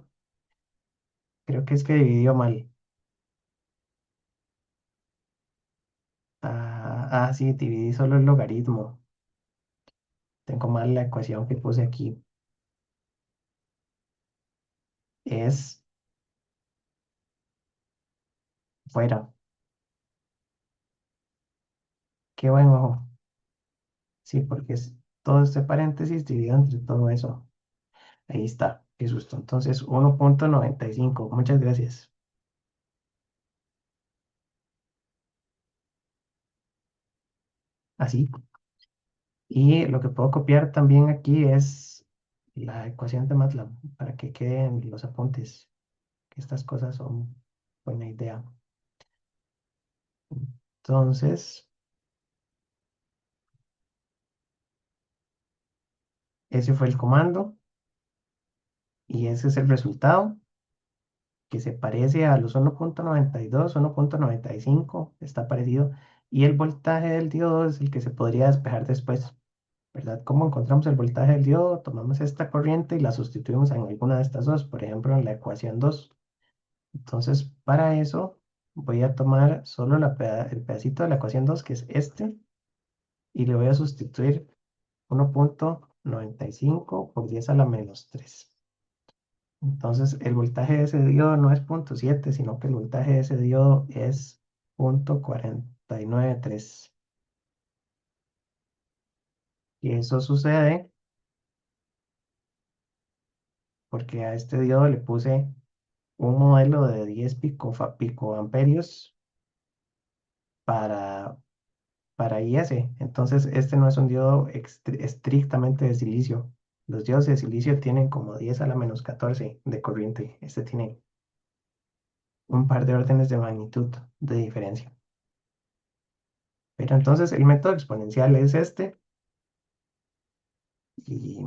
creo que es que dividió mal. Sí, dividí solo el logaritmo. Tengo mal la ecuación que puse aquí. Es fuera. Qué buen ojo. Sí, porque es todo este paréntesis dividido entre todo eso. Ahí está. Qué susto. Entonces, 1,95. Muchas gracias. Así. Y lo que puedo copiar también aquí es la ecuación de MATLAB para que queden los apuntes, que estas cosas son buena idea. Entonces, ese fue el comando y ese es el resultado que se parece a los 1,92, 1,95, está parecido. Y el voltaje del diodo es el que se podría despejar después, ¿verdad? ¿Cómo encontramos el voltaje del diodo? Tomamos esta corriente y la sustituimos en alguna de estas dos, por ejemplo, en la ecuación 2. Entonces, para eso voy a tomar solo el pedacito de la ecuación 2 que es este, y le voy a sustituir 1,95 por 10 a la menos 3. Entonces, el voltaje de ese diodo no es 0,7, sino que el voltaje de ese diodo es 0,493. Y eso sucede porque a este diodo le puse un modelo de 10 picoamperios para IS. Entonces, este no es un diodo estrictamente de silicio. Los diodos de silicio tienen como 10 a la menos 14 de corriente. Este tiene un par de órdenes de magnitud de diferencia. Pero entonces el método exponencial es este y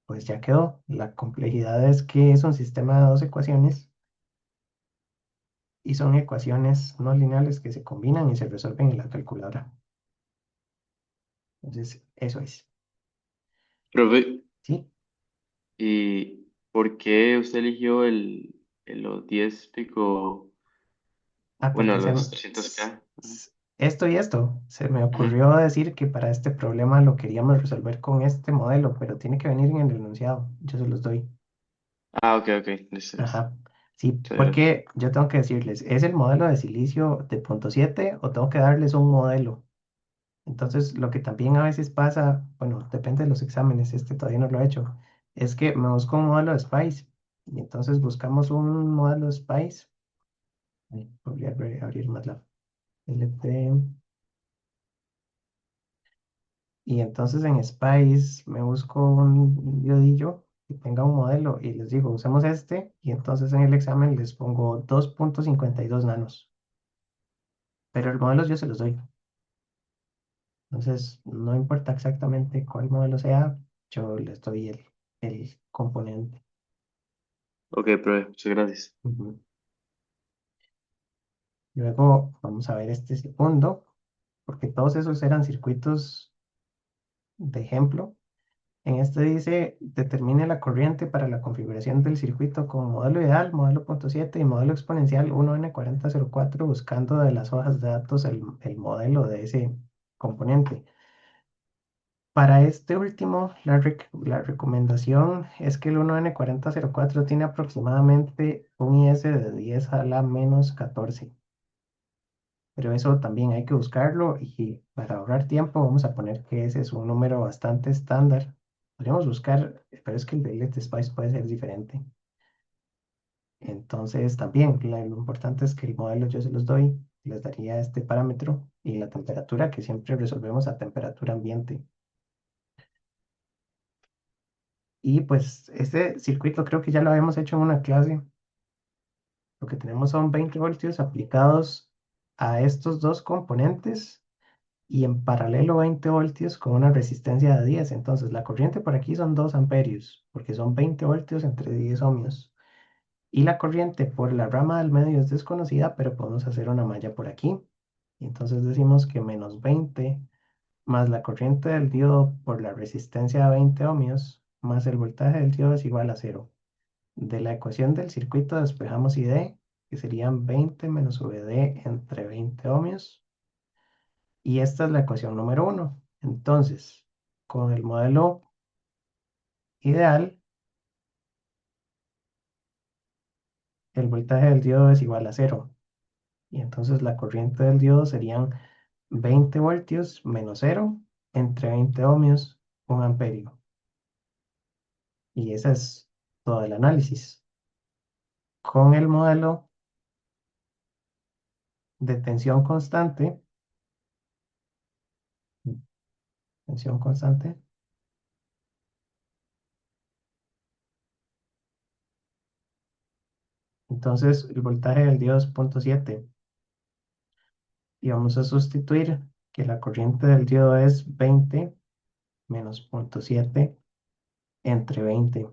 pues ya quedó. La complejidad es que es un sistema de dos ecuaciones y son ecuaciones no lineales que se combinan y se resuelven en la calculadora. Entonces, eso es. Profe, ¿Sí? ¿y por qué usted eligió los 10 pico, bueno, Porque los 300K? esto y esto, se me Ajá. ocurrió decir que para este problema lo queríamos resolver con este modelo, pero tiene que venir en el enunciado. Yo se los doy. Ah, ok, ok, listo, listo. Ajá. Sí, Muchas gracias. porque yo tengo que decirles, ¿es el modelo de silicio de punto 7 o tengo que darles un modelo? Entonces, lo que también a veces pasa, bueno, depende de los exámenes, este todavía no lo he hecho, es que me busco un modelo de SPICE y entonces buscamos un modelo de SPICE. Voy a abrir MATLAB. LP. Y entonces en Spice me busco un diodillo que tenga un modelo y les digo, usemos este y entonces en el examen les pongo 2,52 nanos. Pero el modelo yo se los doy. Entonces no importa exactamente cuál modelo sea, yo les doy el componente. Ok, profe, muchas gracias. Ujú. Luego vamos a ver este segundo, porque todos esos eran circuitos de ejemplo. En este dice, determine la corriente para la configuración del circuito con modelo ideal, modelo punto 7 y modelo exponencial 1N4004, buscando de las hojas de datos el modelo de ese componente. Para este último, la recomendación es que el 1N4004 tiene aproximadamente un IS de 10 a la menos 14. Pero eso también hay que buscarlo y para ahorrar tiempo vamos a poner que ese es un número bastante estándar. Podríamos buscar, pero es que el de Let Spice puede ser diferente. Entonces también lo importante es que el modelo yo se los doy, les daría este parámetro y la temperatura que siempre resolvemos a temperatura ambiente. Y pues este circuito creo que ya lo habíamos hecho en una clase. Lo que tenemos son 20 voltios aplicados a estos dos componentes y en paralelo 20 voltios con una resistencia de 10. Entonces la corriente por aquí son 2 amperios, porque son 20 voltios entre 10 ohmios. Y la corriente por la rama del medio es desconocida, pero podemos hacer una malla por aquí. Y entonces decimos que menos 20 más la corriente del diodo por la resistencia de 20 ohmios más el voltaje del diodo es igual a cero. De la ecuación del circuito despejamos ID, que serían 20 menos VD entre 20 ohmios. Y esta es la ecuación número uno. Entonces, con el modelo ideal, el voltaje del diodo es igual a cero. Y entonces la corriente del diodo serían 20 voltios menos cero entre 20 ohmios, 1 amperio. Y ese es todo el análisis. Con el modelo de tensión constante, entonces el voltaje del diodo es 0,7. Y vamos a sustituir que la corriente del diodo es 20 menos 0,7 entre 20.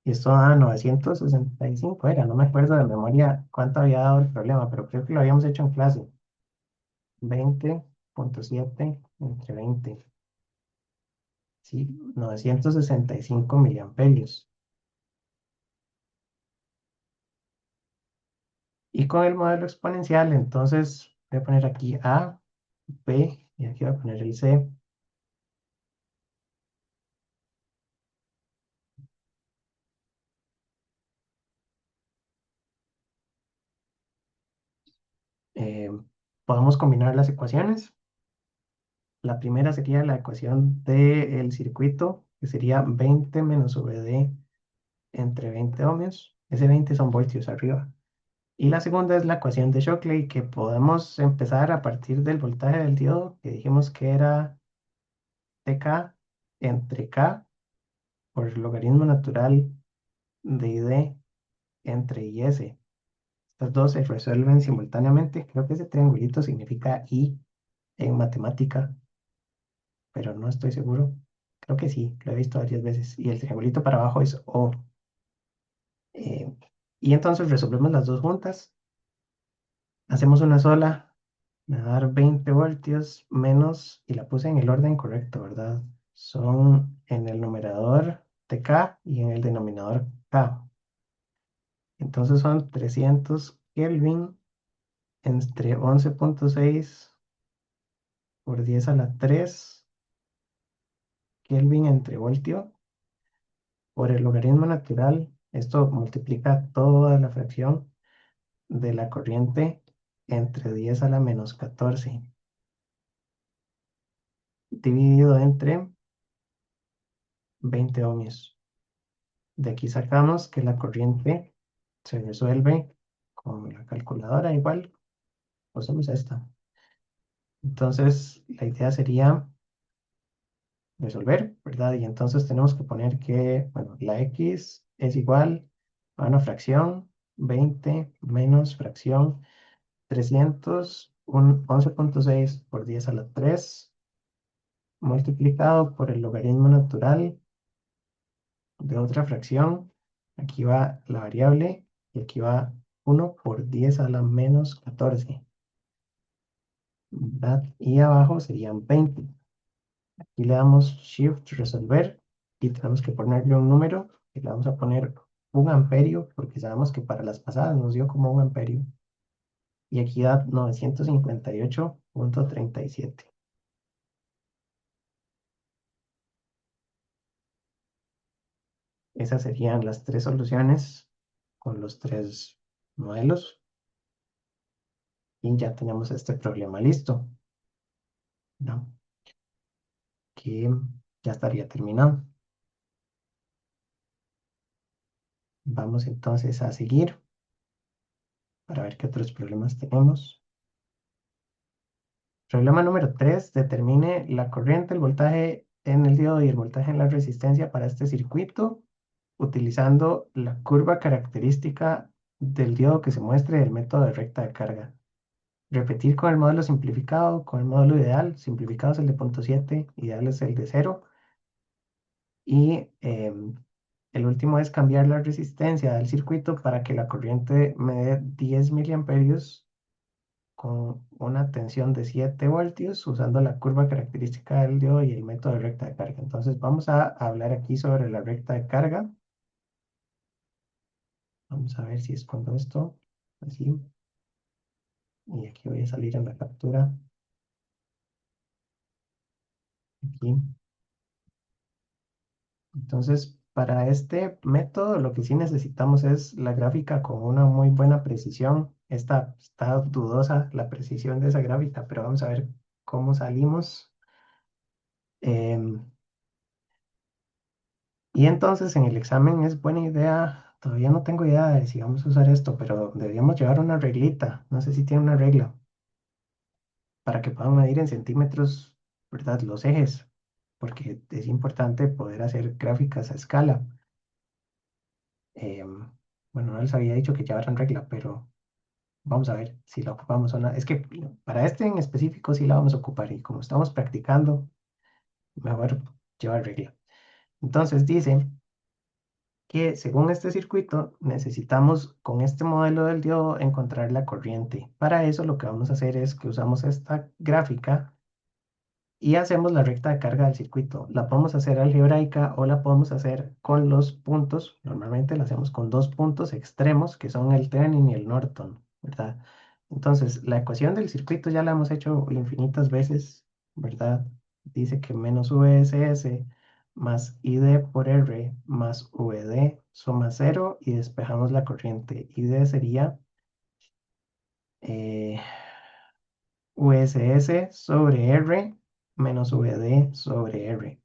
Y esto da 965 era, no me acuerdo de memoria cuánto había dado el problema, pero creo que lo habíamos hecho en clase. 20,7 entre 20. Sí, 965 miliamperios. Y con el modelo exponencial, entonces voy a poner aquí A, B, y aquí voy a poner el C. Eh, Podemos combinar las ecuaciones. La primera sería la ecuación del circuito, que sería 20 menos VD entre 20 ohmios. Ese 20 son voltios arriba. Y la segunda es la ecuación de Shockley, que podemos empezar a partir del voltaje del diodo, que dijimos que era TK entre K por el logaritmo natural de ID entre IS. Estas dos se resuelven simultáneamente. Creo que ese triangulito significa I en matemática, pero no estoy seguro. Creo que sí, lo he visto varias veces. Y el triangulito para abajo es O. Eh, y entonces resolvemos las dos juntas. Hacemos una sola. Me va a dar 20 voltios menos, y la puse en el orden correcto, ¿verdad? Son en el numerador TK y en el denominador K. Entonces son 300 Kelvin entre 11,6 por 10 a la 3 Kelvin entre voltio por el logaritmo natural. Esto multiplica toda la fracción de la corriente entre 10 a la menos 14 dividido entre 20 ohmios. De aquí sacamos que la corriente se resuelve con la calculadora igual. Usamos esta. Entonces, la idea sería resolver, ¿verdad? Y entonces tenemos que poner que, bueno, la X es igual a una fracción, 20 menos fracción 300, 11,6 por 10 a la 3 multiplicado por el logaritmo natural de otra fracción. Aquí va la variable y aquí va 1 por 10 a la menos 14, ¿verdad? Y abajo serían 20. Aquí le damos Shift, resolver, y tenemos que ponerle un número, y le vamos a poner 1 amperio, porque sabemos que para las pasadas nos dio como 1 amperio. Y aquí da 958,37. Esas serían las tres soluciones con los tres modelos. Y ya tenemos este problema listo, ¿no? Que ya estaría terminado. Vamos entonces a seguir para ver qué otros problemas tenemos. Problema número 3. Determine la corriente, el voltaje en el diodo y el voltaje en la resistencia para este circuito utilizando la curva característica del diodo que se muestre del método de recta de carga. Repetir con el modelo simplificado, con el módulo ideal. Simplificado es el de 0.7, ideal es el de 0. Y el último es cambiar la resistencia del circuito para que la corriente me dé 10 miliamperios con una tensión de 7 voltios usando la curva característica del diodo y el método de recta de carga. Entonces vamos a hablar aquí sobre la recta de carga. Vamos a ver si escondo esto así. Y aquí voy a salir en la captura. Aquí. Entonces, para este método lo que sí necesitamos es la gráfica con una muy buena precisión. Esta está dudosa la precisión de esa gráfica, pero vamos a ver cómo salimos. Em, y entonces en el examen es buena idea, todavía no tengo idea de si vamos a usar esto, pero deberíamos llevar una reglita. No sé si tiene una regla para que puedan medir en centímetros, ¿verdad? Los ejes, porque es importante poder hacer gráficas a escala. Em, bueno, no les había dicho que llevaran regla, pero vamos a ver si la ocupamos o no. Es que para este en específico sí la vamos a ocupar y como estamos practicando, mejor llevar regla. Entonces dice que según este circuito necesitamos con este modelo del diodo encontrar la corriente. Para eso lo que vamos a hacer es que usamos esta gráfica y hacemos la recta de carga del circuito. La podemos hacer algebraica o la podemos hacer con los puntos. Normalmente la hacemos con dos puntos extremos que son el Thevenin y el Norton, ¿verdad? Entonces, la ecuación del circuito ya la hemos hecho infinitas veces, ¿verdad? Dice que menos VSS más ID por R más VD suma cero y despejamos la corriente. ID sería eh, VSS sobre R menos VD sobre R,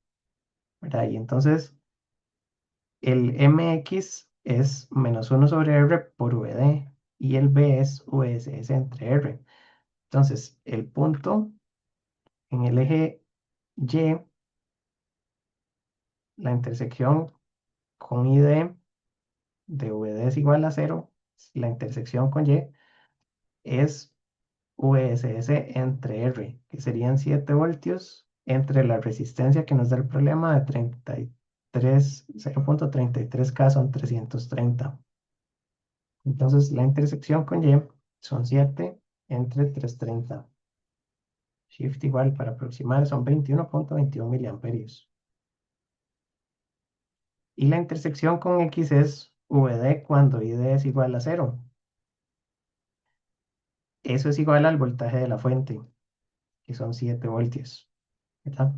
¿verdad? Y entonces el MX es menos 1 sobre R por VD y el B es VSS entre R. Entonces, el punto en el eje Y, la intersección con ID de VD es igual a 0, la intersección con Y es VSS entre R, que serían 7 voltios entre la resistencia que nos da el problema de 33, 0.33K son 330. Entonces la intersección con Y son 7 entre 330. Shift igual para aproximar son 21.21 miliamperios. Y la intersección con X es VD cuando ID es igual a 0. Eso es igual al voltaje de la fuente, que son 7 voltios, ¿verdad?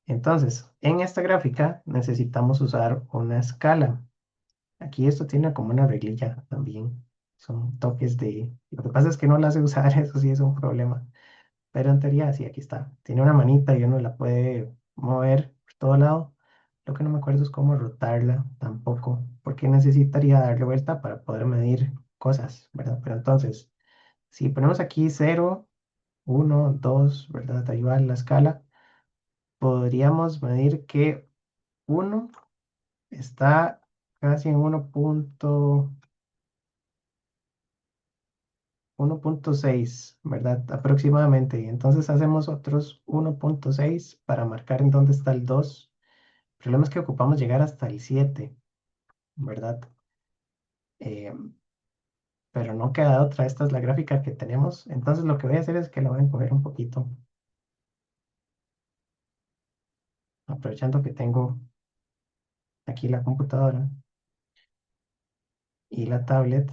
Entonces, en esta gráfica necesitamos usar una escala. Aquí esto tiene como una reglilla también. Son toques de... Lo que pasa es que no la sé usar, eso sí es un problema. Pero en teoría, sí, aquí está. Tiene una manita y uno la puede mover por todo lado. Lo que no me acuerdo es cómo rotarla tampoco, porque necesitaría darle vuelta para poder medir cosas, ¿verdad? Pero entonces, si ponemos aquí 0, 1, 2, ¿verdad? Ahí va la escala. Podríamos medir que 1 está casi en 1.6, ¿verdad? Aproximadamente. Y entonces hacemos otros 1.6 para marcar en dónde está el 2. El problema es que ocupamos llegar hasta el 7, ¿verdad? Eh, pero no queda otra. Esta es la gráfica que tenemos. Entonces lo que voy a hacer es que la voy a encoger un poquito, aprovechando que tengo aquí la computadora y la tablet.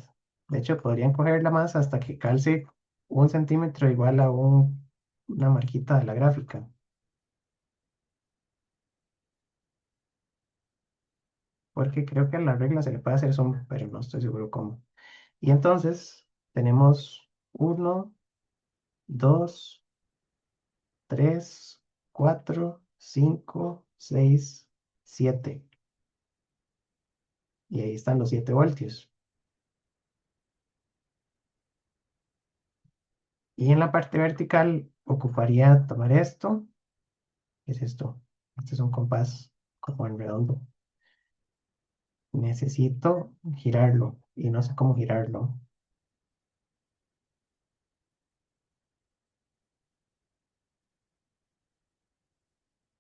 De hecho, podrían cogerla más hasta que calce 1 centímetro igual a una marquita de la gráfica. porque creo que a la regla se le puede hacer zoom, pero no estoy seguro cómo. Y entonces tenemos uno, 2, 3, 4, 5, 6, 7. Y ahí están los 7 voltios. Y en la parte vertical ocuparía tomar esto. ¿Qué es esto? Este es un compás como en redondo. Necesito girarlo y no sé cómo girarlo.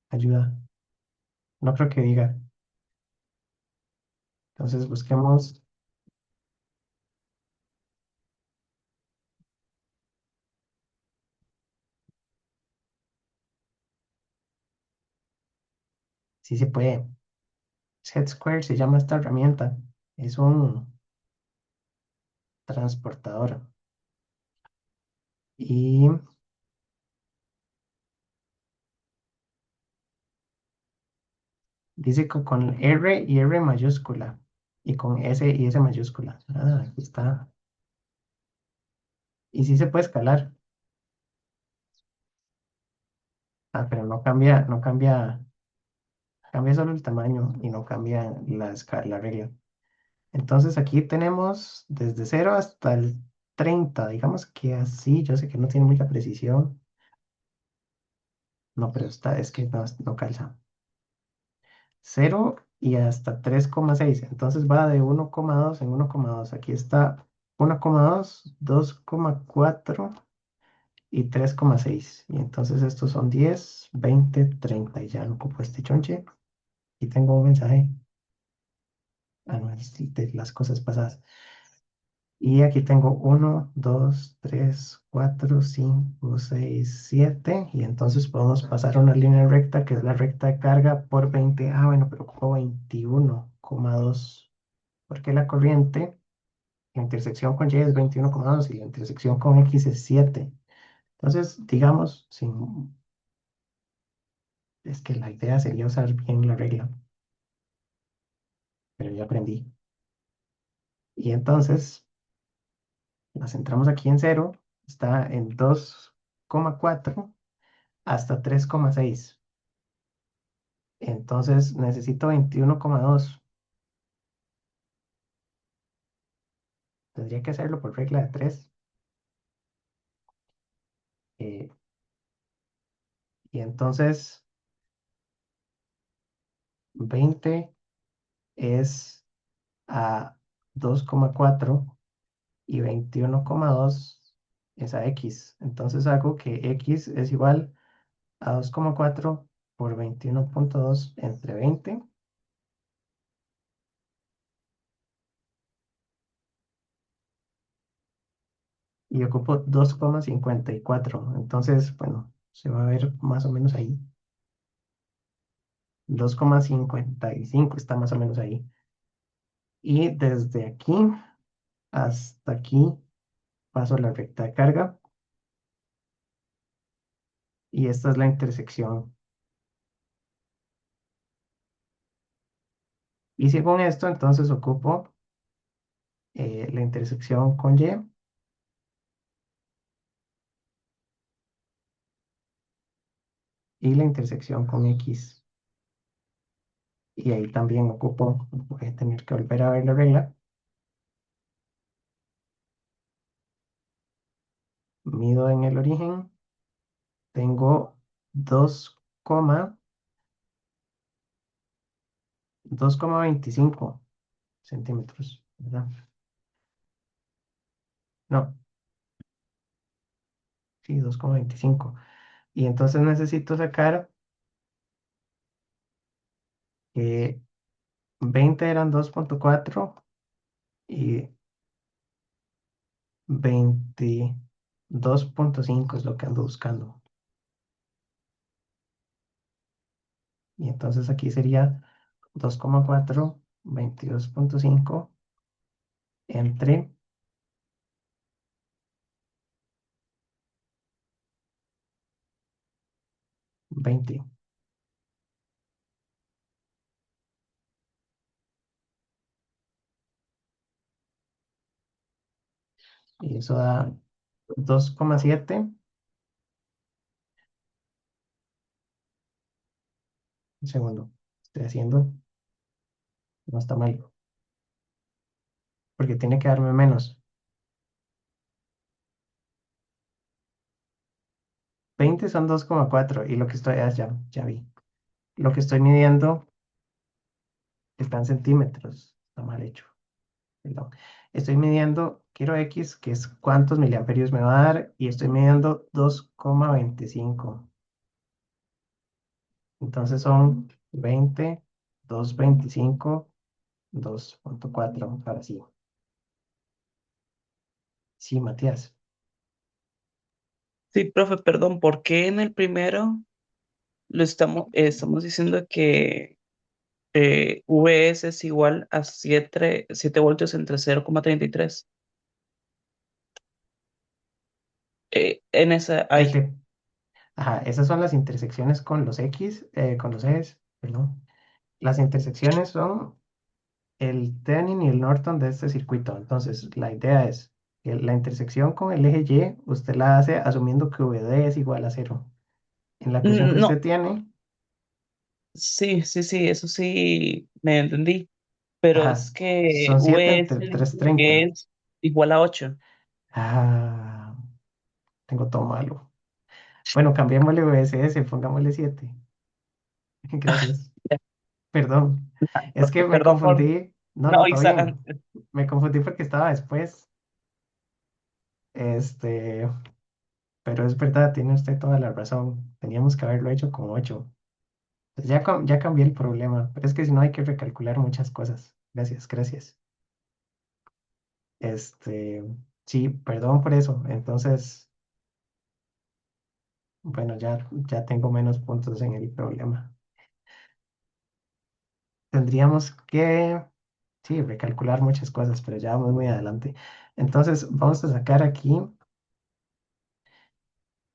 Ayuda. No creo que diga. Entonces busquemos. Si se puede. Set Square se llama esta herramienta. Es un transportador. Y dice que con R y R mayúscula. Y con S y S mayúscula. Ah, aquí está. Y sí se puede escalar. Ah, pero no cambia, no cambia, cambia solo el tamaño y no cambia la escala, la regla. Entonces aquí tenemos desde 0 hasta el 30. Digamos que así, yo sé que no tiene mucha precisión. No, pero está, es que no, no calza. 0 y hasta 3,6. Entonces va de 1,2 en 1,2. Aquí está 1,2, 2,4 y 3,6. Y entonces estos son 10, 20, 30. Y ya no ocupo este chonche. Y tengo un mensaje. Ah, no, es de las cosas pasadas. Y aquí tengo 1, 2, 3, 4, 5, 6, 7. Y entonces podemos pasar una línea recta, que es la recta de carga por 20. Ah, bueno, pero ocupo 21,2. Porque la corriente, la intersección con Y es 21,2 y la intersección con X es 7. Entonces, digamos, es que la idea sería usar bien la regla, pero ya aprendí. Y entonces, la centramos aquí en 0, está en 2,4 hasta 3,6. Entonces necesito 21,2. Tendría que hacerlo por regla de 3. eh, y entonces 20 es a 2,4 y 21,2 es a X. Entonces hago que X es igual a 2,4 por 21,2 entre 20. Y ocupo 2,54. Entonces, bueno, se va a ver más o menos ahí. 2,55 está más o menos ahí. Y desde aquí hasta aquí paso la recta de carga. Y esta es la intersección. Y según esto, entonces ocupo la intersección con Y y la intersección con X. Y ahí también ocupo, voy a tener que volver a ver la regla. Mido en el origen. Tengo 2,25 centímetros, ¿verdad? No, sí, 2,25. Y entonces necesito sacar 20 eran 2,4 y 22,5 es lo que ando buscando. Y entonces aquí sería 2,4, 22,5 entre 20. y eso da 2,7. Un segundo, estoy haciendo, no está mal, porque tiene que darme menos. 20 son 2,4 y lo que estoy, ya vi. Lo que estoy midiendo está en centímetros, está mal hecho, perdón. Estoy midiendo, quiero X, que es cuántos miliamperios me va a dar, y estoy midiendo 2,25. Entonces son 20, 2,25, 2,4. Ahora sí. Sí, Matías. Sí, profe, perdón, ¿por qué en el primero estamos diciendo que VS es igual a 7 voltios entre 0,33? En esa hay. Ese, ajá, esas son las intersecciones con los X, con los E's, perdón. Las intersecciones son el Thevenin y el Norton de este circuito. Entonces, la idea es que la intersección con el eje Y, usted la hace asumiendo que VD es igual a cero. En la ecuación que No, usted tiene, sí, sí, sí, eso sí me entendí, pero ajá, es que son 7 VS entre dice que 3,30. es igual a 8. Ah, tengo todo malo. Bueno, cambiémosle VSS, pongámosle 7. Gracias. Perdón. Es que me Perdón por... confundí. No, No, no, todo bien. Me confundí porque estaba después. Este, pero es verdad, tiene usted toda la razón. Teníamos que haberlo hecho con 8. Pues ya, ya cambié el problema, pero es que si no hay que recalcular muchas cosas. Gracias, gracias. Este, sí, perdón por eso. Entonces, bueno, ya tengo menos puntos en el problema. Tendríamos que, sí, recalcular muchas cosas, pero ya vamos muy adelante. Entonces, vamos a sacar aquí.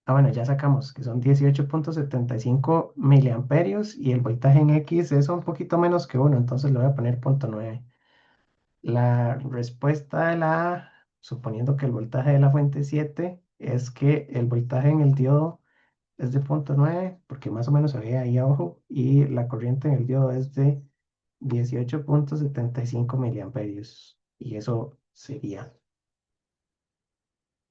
Bueno, ya sacamos que son 18,75 miliamperios y el voltaje en X es un poquito menos que uno, entonces le voy a poner 0,9. La respuesta de la A, suponiendo que el voltaje de la fuente es 7, es que el voltaje en el diodo es de 0,9, porque más o menos se ve ahí abajo, y la corriente en el diodo es de 18,75 miliamperios. Y eso sería.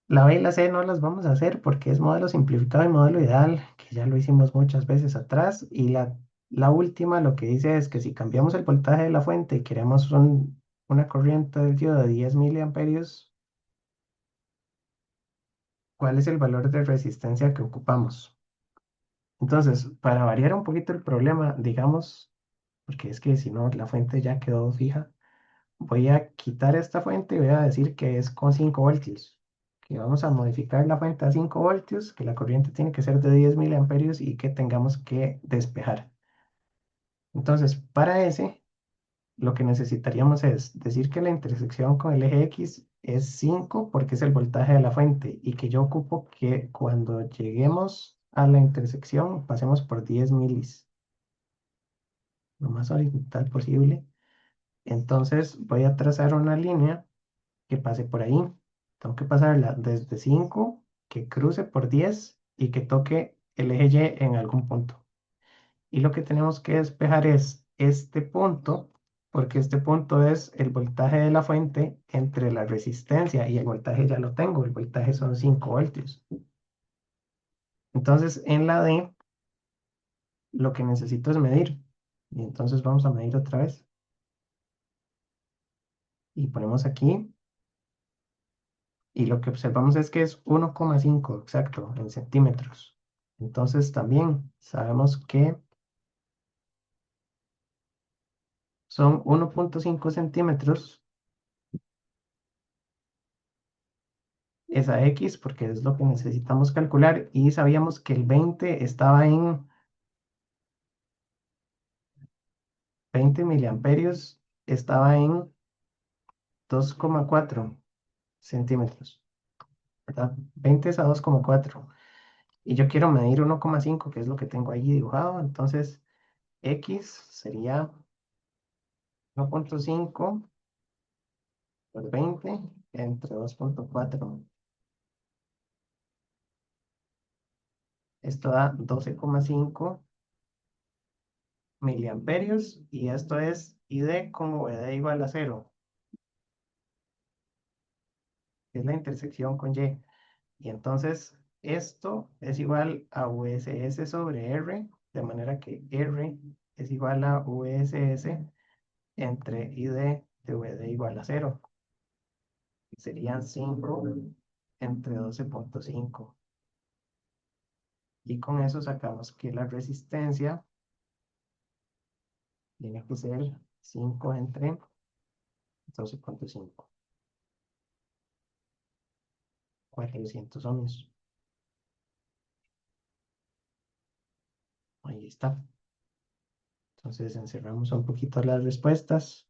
La B y la C no las vamos a hacer porque es modelo simplificado y modelo ideal, que ya lo hicimos muchas veces atrás. Y la última lo que dice es que si cambiamos el voltaje de la fuente y queremos una corriente del diodo de 10 miliamperios, ¿cuál es el valor de resistencia que ocupamos? Entonces, para variar un poquito el problema, digamos, porque es que si no, la fuente ya quedó fija, voy a quitar esta fuente y voy a decir que es con 5 voltios. Que vamos a modificar la fuente a 5 voltios, que la corriente tiene que ser de 10 miliamperios y que tengamos que despejar. Entonces, para ese, lo que necesitaríamos es decir que la intersección con el eje X es 5 porque es el voltaje de la fuente y que yo ocupo que cuando lleguemos a la intersección pasemos por 10 milis, lo más horizontal posible. Entonces voy a trazar una línea que pase por ahí. Tengo que pasarla desde 5, que cruce por 10 y que toque el eje Y en algún punto. Y lo que tenemos que despejar es este punto, porque este punto es el voltaje de la fuente entre la resistencia y el voltaje ya lo tengo. El voltaje son 5 voltios. Entonces, en la D, lo que necesito es medir. Y entonces vamos a medir otra vez. Y ponemos aquí. Y lo que observamos es que es 1,5 exacto en centímetros. Entonces también sabemos que son 1,5 centímetros esa X porque es lo que necesitamos calcular y sabíamos que el 20 estaba en 20 miliamperios, estaba en 2,4 centímetros, ¿verdad? 20 es a 2,4 y yo quiero medir 1,5 que es lo que tengo ahí dibujado, entonces X sería 1,5 por 20 entre 2.4. Esto da 12,5 miliamperios y esto es ID con VD igual a 0, que es la intersección con Y. Y entonces esto es igual a VSS sobre R, de manera que R es igual a VSS entre ID de VD igual a 0. Serían 5 entre 12,5. Y con eso sacamos que la resistencia tiene que ser 5 entre 12,5. 400 ohmios. Ahí está. Entonces encerramos un poquito las respuestas.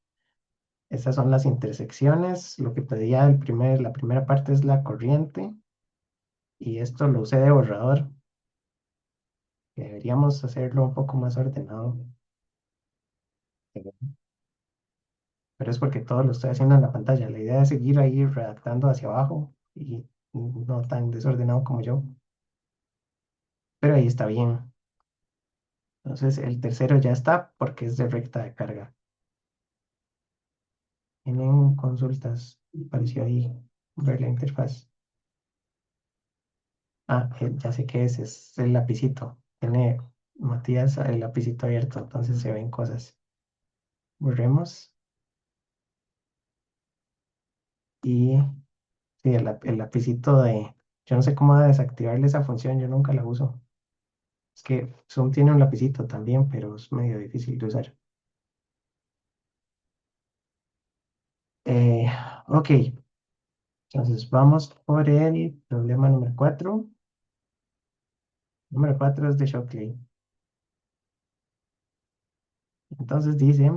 Estas son las intersecciones. Lo que pedía la primera parte es la corriente. Y esto lo usé de borrador. Deberíamos hacerlo un poco más ordenado. Pero es porque todo lo estoy haciendo en la pantalla. La idea es seguir ahí redactando hacia abajo y no tan desordenado como yo. Pero ahí está bien. Entonces el tercero ya está porque es de recta de carga. Tienen consultas. Apareció ahí ver la interfaz. Ah, ya sé qué es el lapicito. Tiene Matías el lapicito abierto, entonces se ven cosas. Borremos y sí, el lapicito de... Yo no sé cómo desactivarle esa función, yo nunca la uso. Es que Zoom tiene un lapicito también, pero es medio difícil de usar. Eh, ok, entonces vamos por el problema número 4. Número 4 es de Shockley. Entonces dice,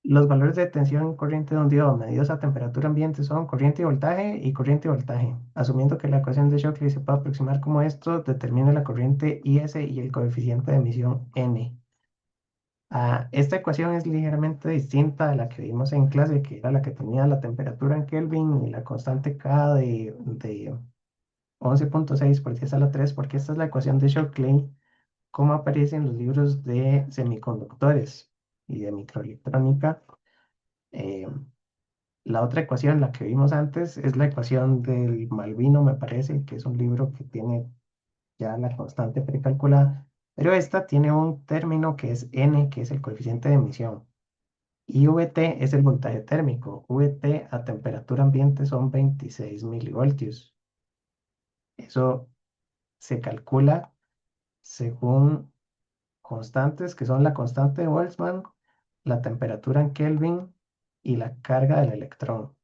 los valores de tensión corriente de un diodo medidos a temperatura ambiente son corriente y corriente y voltaje. Asumiendo que la ecuación de Shockley se puede aproximar como esto, determine la corriente IS y el coeficiente de emisión N. Esta ecuación es ligeramente distinta a la que vimos en clase, que era la que tenía la temperatura en Kelvin y la constante K de 11,6 por 10 a la 3, porque esta es la ecuación de Shockley, como aparece en los libros de semiconductores y de microelectrónica. Eh, la otra ecuación, la que vimos antes, es la ecuación del Malvino, me parece, que es un libro que tiene ya la constante precalculada, pero esta tiene un término que es N, que es el coeficiente de emisión. Y VT es el voltaje térmico. VT a temperatura ambiente son 26 milivoltios. Eso se calcula según constantes que son la constante de Boltzmann, la temperatura en Kelvin y la carga del electrón.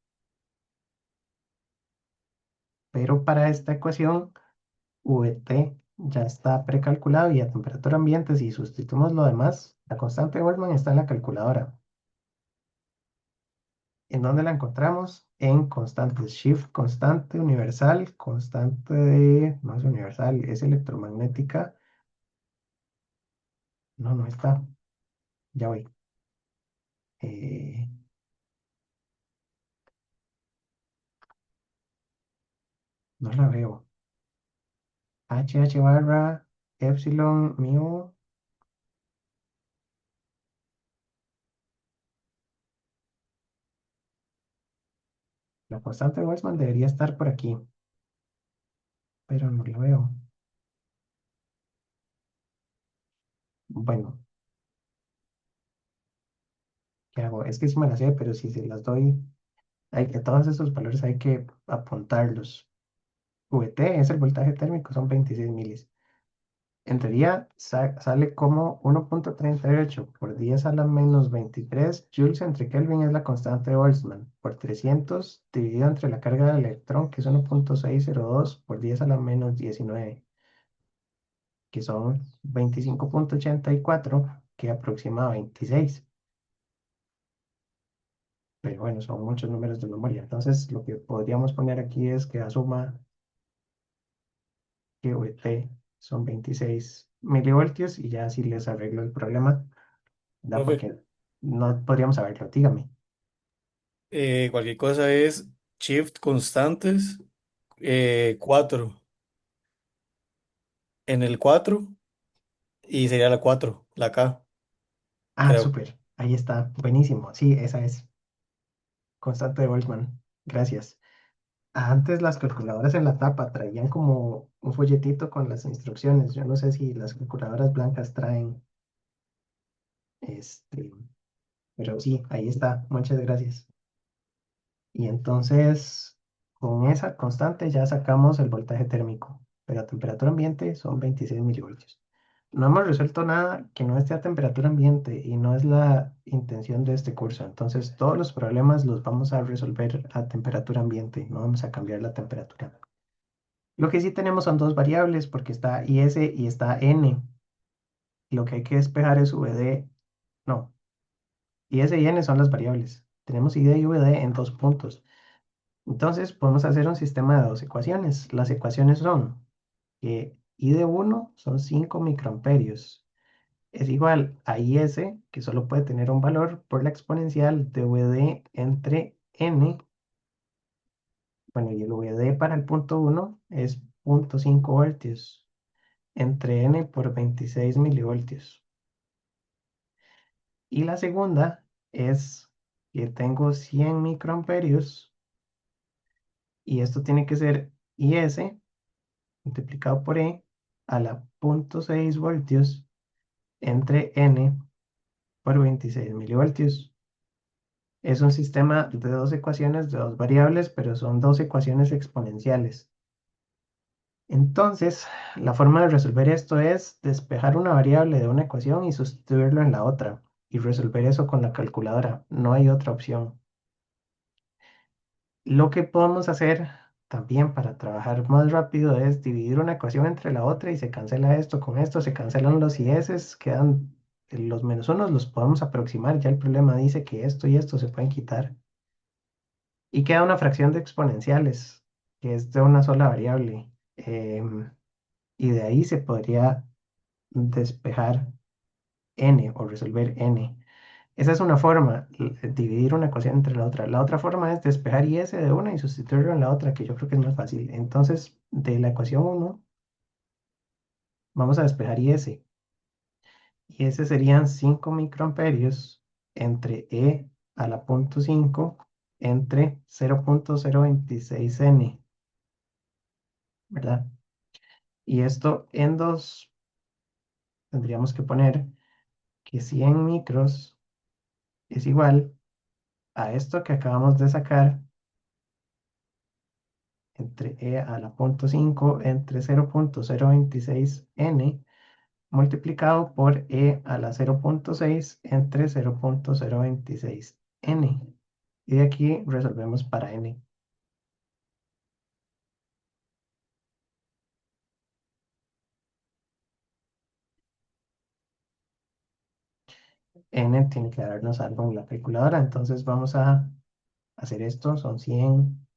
Pero para esta ecuación, VT ya está precalculado y a temperatura ambiente, si sustituimos lo demás, la constante de Boltzmann está en la calculadora. ¿En dónde la encontramos? En constantes. Shift constante universal, constante de... No es universal, es electromagnética. No, no está. Ya voy. Eh, no la veo. HH barra epsilon mu. La constante de Boltzmann debería estar por aquí, pero no la veo. Bueno, ¿qué hago? Es que sí me la sé, pero si se las doy, hay que todos esos valores hay que apuntarlos. VT es el voltaje térmico, son 26 milis. En teoría sale como 1,38 por 10 a la menos 23 joules entre Kelvin es la constante de Boltzmann por 300 dividido entre la carga del electrón que es 1,602 por 10 a la menos 19 que son 25,84 que aproxima a 26. Pero bueno, son muchos números de memoria. Entonces lo que podríamos poner aquí es que asuma que VT son 26 milivoltios y ya así les arreglo el problema. Da Profe, porque... no podríamos saberlo, dígame. Cualquier cosa es shift constantes, 4 en el 4 y sería la 4 la K, Ah, creo. súper, ahí está, buenísimo. Sí, esa es constante de Boltzmann. Gracias. Antes las calculadoras en la tapa traían como un folletito con las instrucciones. Yo no sé si las calculadoras blancas traen, este, pero sí, ahí está. Muchas gracias. Y entonces, con esa constante ya sacamos el voltaje térmico, pero a temperatura ambiente son 26 milivoltios. No hemos resuelto nada que no esté a temperatura ambiente y no es la intención de este curso. Entonces, todos los problemas los vamos a resolver a temperatura ambiente, no vamos a cambiar la temperatura. Lo que sí tenemos son dos variables porque está IS y está N. Lo que hay que despejar es VD. No, IS y N son las variables. Tenemos ID y VD en dos puntos. Entonces podemos hacer un sistema de dos ecuaciones. Las ecuaciones son que I de 1 son 5 microamperios. Es igual a IS, que solo puede tener un valor por la exponencial de VD entre N. Bueno, y el VD para el punto 1 es 0,5 voltios entre N por 26 milivoltios. Y la segunda es que tengo 100 microamperios y esto tiene que ser IS multiplicado por E a la 0,6 voltios entre N por 26 milivoltios. Es un sistema de dos ecuaciones de dos variables, pero son dos ecuaciones exponenciales. Entonces, la forma de resolver esto es despejar una variable de una ecuación y sustituirlo en la otra y resolver eso con la calculadora. No hay otra opción. Lo que podemos hacer también para trabajar más rápido es dividir una ecuación entre la otra y se cancela esto con esto, se cancelan los IS, quedan los menos unos, los podemos aproximar, ya el problema dice que esto y esto se pueden quitar. Y queda una fracción de exponenciales, que es de una sola variable. Y de ahí se podría despejar n o resolver n. Esa es una forma, dividir una ecuación entre la otra. La otra forma es despejar IS de una y sustituirlo en la otra, que yo creo que es más fácil. Entonces, de la ecuación uno vamos a despejar IS. Y ese serían 5 microamperios entre E a la 0,5 entre 0,026 n, ¿verdad? Y esto en dos tendríamos que poner que 100 micros es igual a esto que acabamos de sacar entre E a la 0,5 entre 0,026 n multiplicado por E a la 0,6 entre 0,026 n. Y de aquí resolvemos para n. N tiene que darnos algo en la calculadora, entonces vamos a hacer esto, son 100,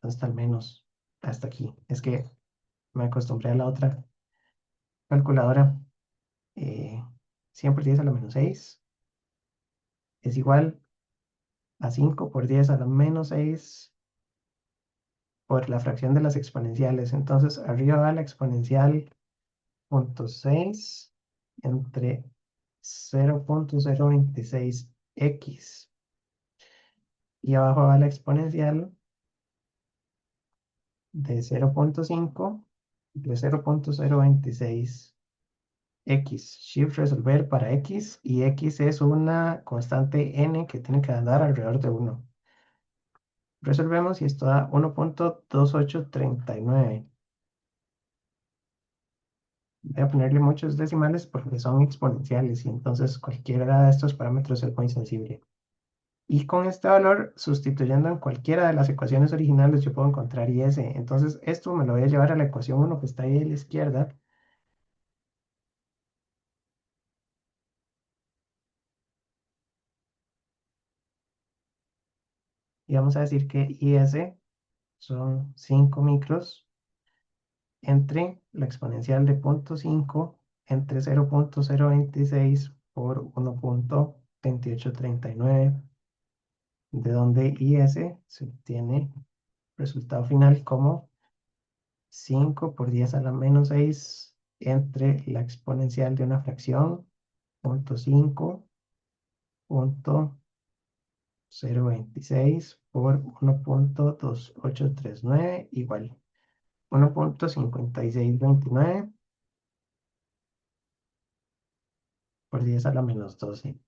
hasta al menos hasta aquí. Es que me acostumbré a la otra calculadora. eh, 100 por 10 a la menos 6 es igual a 5 por 10 a la menos 6 por la fracción de las exponenciales. Entonces, arriba va la exponencial 0,6 entre 0,026x. Y abajo va la exponencial de 0,5 de 0,026x. Shift resolver para x y x es una constante n que tiene que andar alrededor de 1. Resolvemos y esto da 1,2839. Voy a ponerle muchos decimales porque son exponenciales y entonces cualquiera de estos parámetros es muy sensible. Y con este valor, sustituyendo en cualquiera de las ecuaciones originales, yo puedo encontrar IS. Entonces esto me lo voy a llevar a la ecuación 1 que está ahí a la izquierda. Y vamos a decir que IS son 5 micros entre la exponencial de 0,5 entre 0,026 por 1.2839, de donde IS se obtiene resultado final como 5 por 10 a la menos 6 entre la exponencial de una fracción, 0.5, 0.26 por 1.2839 igual 1.5629 por 10 a la menos 12.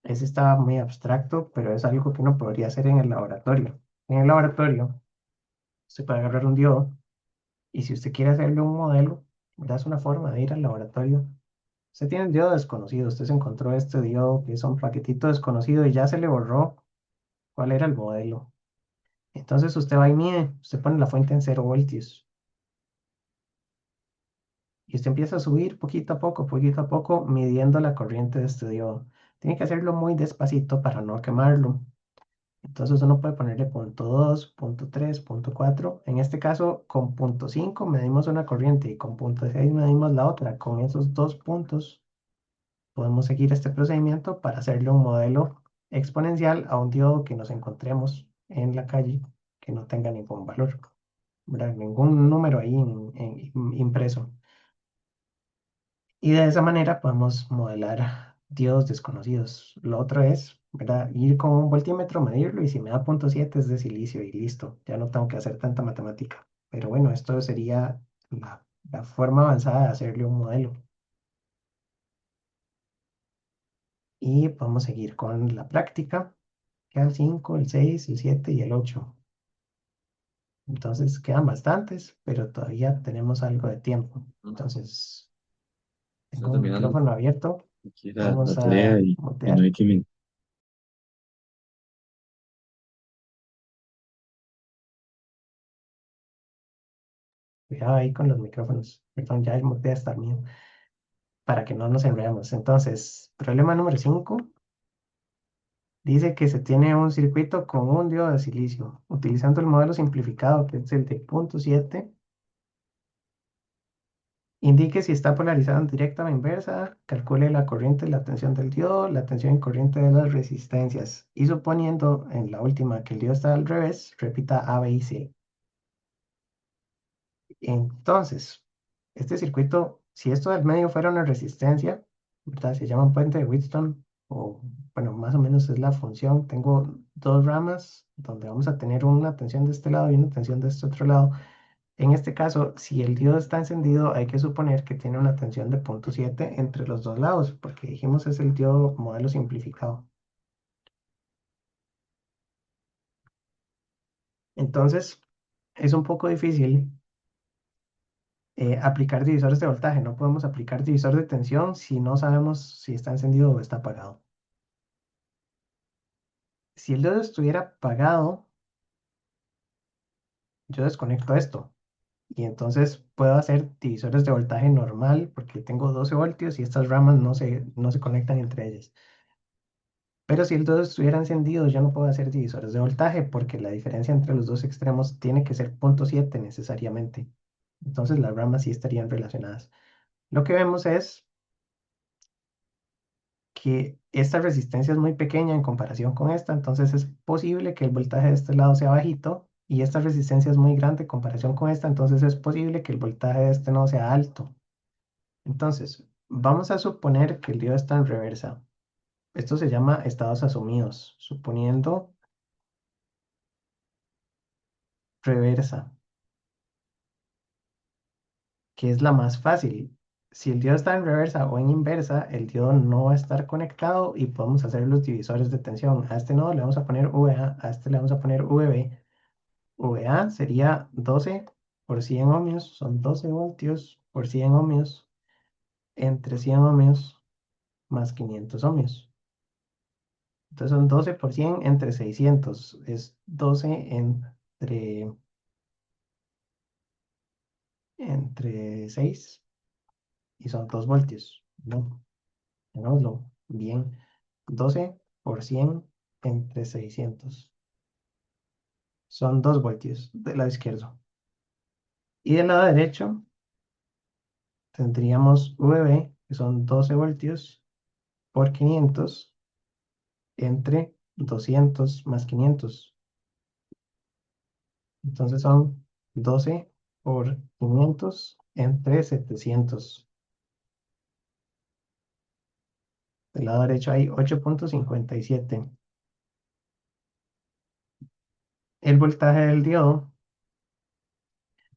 Ese estaba muy abstracto, pero es algo que uno podría hacer en el laboratorio. En el laboratorio, usted puede agarrar un diodo y si usted quiere hacerle un modelo, ¿verdad? Es una forma de ir al laboratorio. Usted tiene el diodo desconocido, usted se encontró este diodo que es un paquetito desconocido y ya se le borró cuál era el modelo. Entonces usted va y mide, usted pone la fuente en 0 voltios y usted empieza a subir poquito a poco, midiendo la corriente de este diodo. Tiene que hacerlo muy despacito para no quemarlo. Entonces uno puede ponerle punto 2, punto 3, punto 4. En este caso, con punto 5 medimos una corriente y con punto 6 medimos la otra. Con esos dos puntos podemos seguir este procedimiento para hacerle un modelo exponencial a un diodo que nos encontremos en la calle que no tenga ningún valor, ¿verdad? Ningún número ahí impreso. Y de esa manera podemos modelar diodos desconocidos. Lo otro es, ¿verdad? Ir con un voltímetro, medirlo y si me da 0.7 es de silicio y listo. Ya no tengo que hacer tanta matemática. Pero bueno, esto sería la forma avanzada de hacerle un modelo. Y podemos seguir con la práctica. Queda el 5, el 6, el 7 y el 8. Entonces quedan bastantes, pero todavía tenemos algo de tiempo. Entonces, Está tengo un terminando micrófono abierto. aquí la Vamos tarea a y no mutear. hay que me... Cuidado ahí con los micrófonos. Perdón, ya el mute está mío. Para que no nos enredemos. Entonces, problema número 5. Dice que se tiene un circuito con un diodo de silicio. Utilizando el modelo simplificado, que es el de punto 7. Indique si está polarizado en directa o inversa. Calcule la corriente y la tensión del diodo, la tensión y corriente de las resistencias. Y suponiendo en la última que el diodo está al revés, repita A, B y C. Entonces, este circuito, si esto del medio fuera una resistencia, ¿verdad? Se llama un puente de Wheatstone, o bueno, más o menos es la función. Tengo dos ramas donde vamos a tener una tensión de este lado y una tensión de este otro lado. En este caso, si el diodo está encendido, hay que suponer que tiene una tensión de 0.7 entre los dos lados, porque dijimos es el diodo modelo simplificado. Entonces, es un poco difícil aplicar divisores de voltaje. No podemos aplicar divisor de tensión si no sabemos si está encendido o está apagado. Si el diodo estuviera apagado, yo desconecto esto y entonces puedo hacer divisores de voltaje normal porque tengo 12 voltios y estas ramas no se conectan entre ellas. Pero si el diodo estuviera encendido, yo no puedo hacer divisores de voltaje porque la diferencia entre los dos extremos tiene que ser 0.7 necesariamente. Entonces las ramas sí estarían relacionadas. Lo que vemos es que esta resistencia es muy pequeña en comparación con esta, entonces es posible que el voltaje de este lado sea bajito y esta resistencia es muy grande en comparación con esta, entonces es posible que el voltaje de este no sea alto. Entonces, vamos a suponer que el diodo está en reversa. Esto se llama estados asumidos, suponiendo reversa, que es la más fácil. Si el diodo está en reversa o en inversa, el diodo no va a estar conectado y podemos hacer los divisores de tensión. A este nodo le vamos a poner VA, a este le vamos a poner VB. VA sería 12 por 100 ohmios, son 12 voltios por 100 ohmios, entre 100 ohmios más 500 ohmios. Entonces son 12 por 100 entre 600, es 12 entre 6 y son 2 voltios, ¿no? Hagámoslo bien. 12 por 100 entre 600 son 2 voltios del lado izquierdo. Y del lado derecho tendríamos VB que son 12 voltios por 500 entre 200 más 500. Entonces son 12 por 500 entre 700. Del lado derecho hay 8,57. El voltaje del diodo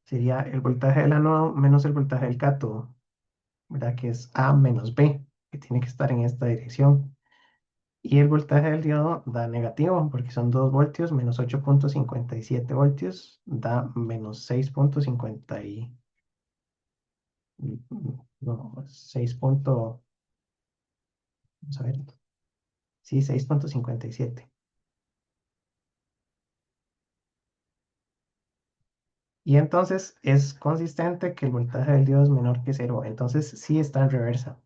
sería el voltaje del ánodo menos el voltaje del cátodo, ¿verdad? Que es A menos B, que tiene que estar en esta dirección. Y el voltaje del diodo da negativo, porque son 2 voltios menos 8,57 voltios, da menos 6,50 no, 6 vamos a ver, sí, 6,57. Y entonces es consistente que el voltaje del diodo es menor que cero. Entonces sí está en reversa.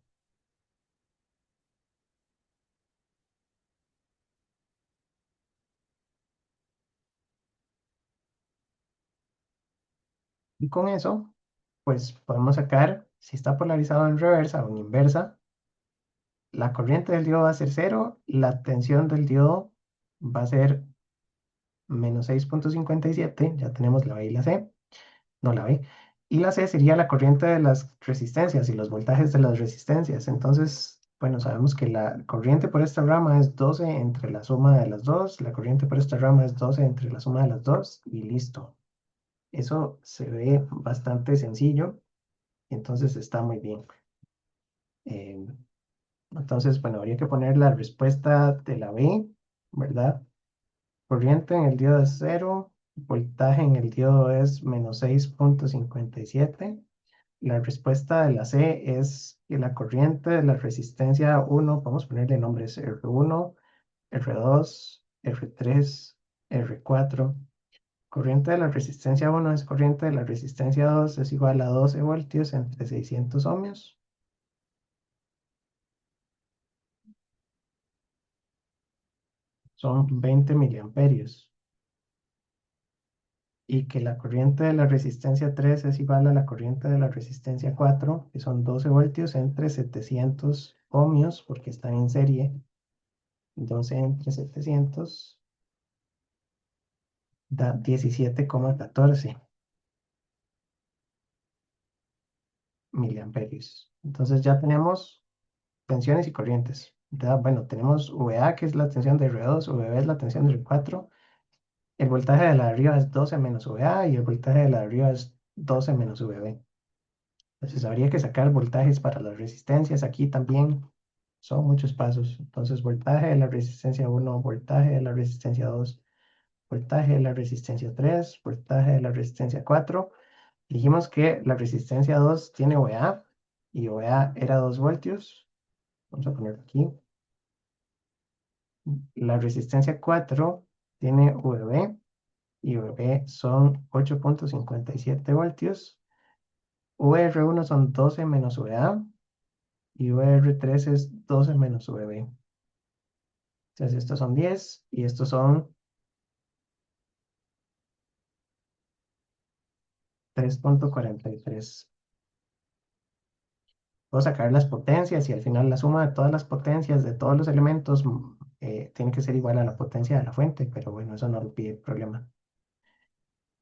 Y con eso, pues podemos sacar si está polarizado en reversa o en inversa. La corriente del diodo va a ser cero. La tensión del diodo va a ser menos 6,57. Ya tenemos la B y la C. No la B. Y la C sería la corriente de las resistencias y los voltajes de las resistencias. Entonces, bueno, sabemos que la corriente por esta rama es 12 entre la suma de las dos. La corriente por esta rama es 12 entre la suma de las dos. Y listo. Eso se ve bastante sencillo. Entonces está muy bien. Eh, entonces, bueno, habría que poner la respuesta de la B, ¿verdad? Corriente en el diodo es cero. Voltaje en el diodo es menos 6,57. La respuesta de la C es que la corriente de la resistencia 1, vamos a ponerle nombres R1, R2, R3, R4. Corriente de la resistencia 1 es corriente de la resistencia 2 es igual a 12 voltios entre 600 ohmios. Son 20 miliamperios. Y que la corriente de la resistencia 3 es igual a la corriente de la resistencia 4, que son 12 voltios entre 700 ohmios, porque están en serie. 12 entre 700 da 17,14 miliamperios. Entonces ya tenemos tensiones y corrientes. Ya, bueno, tenemos VA, que es la tensión de R2, VB es la tensión de R4. El voltaje de la de arriba es 12 menos VA y el voltaje de la de arriba es 12 menos VB. Entonces habría que sacar voltajes para las resistencias. Aquí también son muchos pasos. Entonces voltaje de la resistencia 1, voltaje de la resistencia 2, voltaje de la resistencia 3, voltaje de la resistencia 4. Dijimos que la resistencia 2 tiene VA y VA era 2 voltios. Vamos a poner aquí. La resistencia 4 tiene VB y VB son 8,57 voltios. VR1 son 12 menos VA y VR3 es 12 menos VB. Entonces estos son 10 y estos son 3,43. Puedo sacar las potencias y al final la suma de todas las potencias de todos los elementos tiene que ser igual a la potencia de la fuente, pero bueno, eso no pide problema.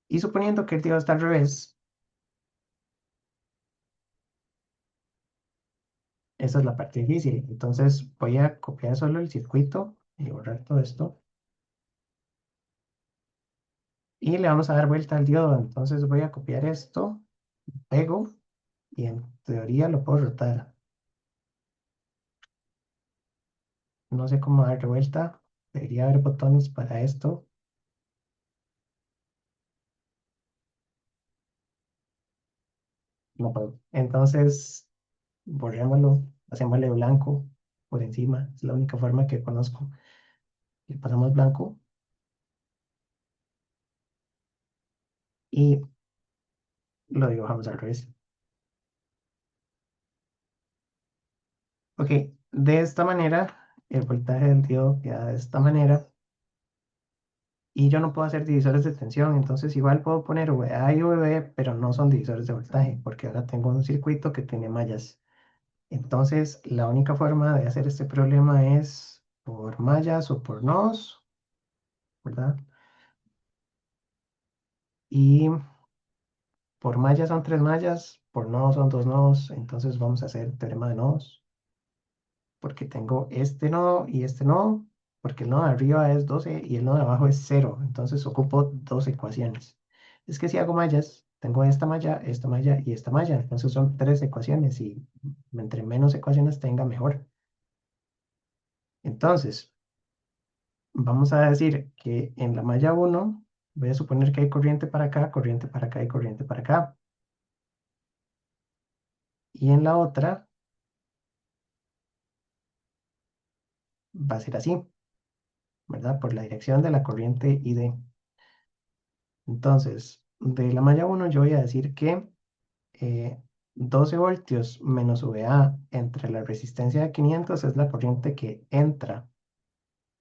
Y suponiendo que el diodo está al revés, esa es la parte difícil. Entonces voy a copiar solo el circuito y borrar todo esto. Y le vamos a dar vuelta al diodo. Entonces voy a copiar esto, pego y en teoría lo puedo rotar. No sé cómo darle vuelta. Debería haber botones para esto. No puedo. Entonces, borrémoslo, hacémosle blanco por encima. Es la única forma que conozco. Le pasamos blanco y lo dibujamos al revés. Ok, de esta manera, el voltaje del diodo queda de esta manera. Y yo no puedo hacer divisores de tensión, entonces igual puedo poner VA y VB, pero no son divisores de voltaje, porque ahora tengo un circuito que tiene mallas. Entonces, la única forma de hacer este problema es por mallas o por nodos, ¿verdad? Y por mallas son 3 mallas, por nodos son 2 nodos, entonces vamos a hacer teorema de nodos, porque tengo este nodo y este nodo, porque el nodo de arriba es 12 y el nodo de abajo es 0, entonces ocupo 2 ecuaciones. Es que si hago mallas, tengo esta malla y esta malla, entonces son 3 ecuaciones y entre menos ecuaciones tenga, mejor. Entonces, vamos a decir que en la malla 1 voy a suponer que hay corriente para acá, corriente para acá y corriente para acá. Y en la otra va a ser así, ¿verdad? Por la dirección de la corriente ID. Entonces, de la malla 1 yo voy a decir que 12 voltios menos VA entre la resistencia de 500 es la corriente que entra,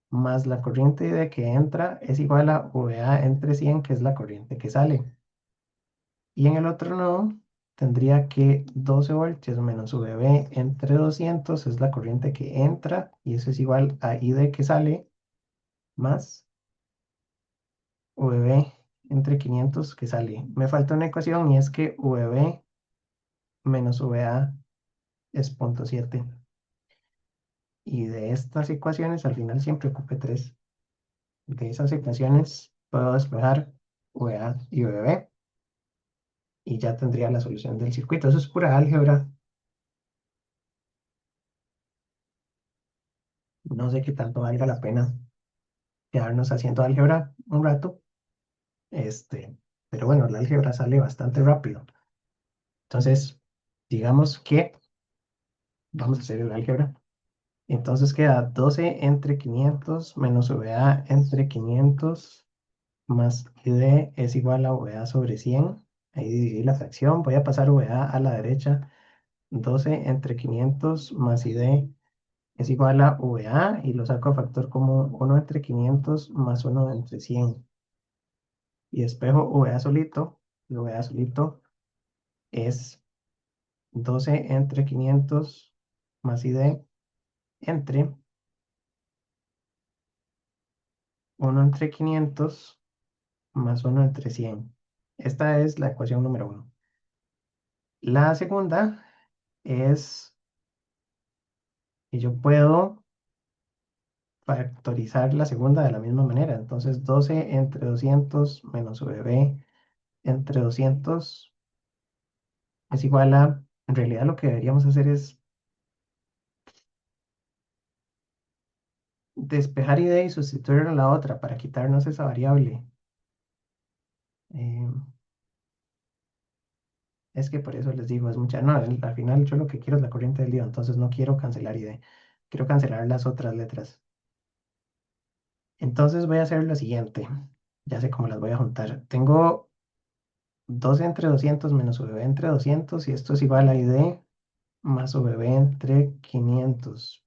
más la corriente ID que entra es igual a VA entre 100, que es la corriente que sale. Y en el otro nodo tendría que 12 voltios menos VB entre 200 es la corriente que entra, y eso es igual a ID que sale, más VB entre 500 que sale. Me falta una ecuación y es que VB menos VA es 0,7. Y de estas ecuaciones al final siempre ocupe 3. De esas ecuaciones puedo despejar VA y VB y ya tendría la solución del circuito. Eso es pura álgebra. No sé qué tanto valga la pena quedarnos haciendo álgebra un rato. Este, pero bueno, la álgebra sale bastante rápido. Entonces, digamos que vamos a hacer el álgebra. Entonces queda 12 entre 500 menos VA entre 500 más ID es igual a VA sobre 100. Ahí dividí la fracción. Voy a pasar VA a la derecha. 12 entre 500 más ID es igual a VA y lo saco a factor como 1 entre 500 más 1 entre 100. Y despejo VA solito. Y VA solito es 12 entre 500 más ID entre 1 entre 500 más 1 entre 100. Esta es la ecuación número 1. La segunda es que yo puedo factorizar la segunda de la misma manera. Entonces 12 entre 200 menos VB entre 200 es igual a, en realidad lo que deberíamos hacer es despejar ID y sustituirlo en la otra para quitarnos esa variable. Eh, Es que por eso les digo, es mucha. No, al final yo lo que quiero es la corriente del lío, entonces no quiero cancelar ID. Quiero cancelar las otras letras. Entonces voy a hacer lo siguiente. Ya sé cómo las voy a juntar. Tengo 12 entre 200 menos VB entre 200 y esto es igual a ID más VB entre 500.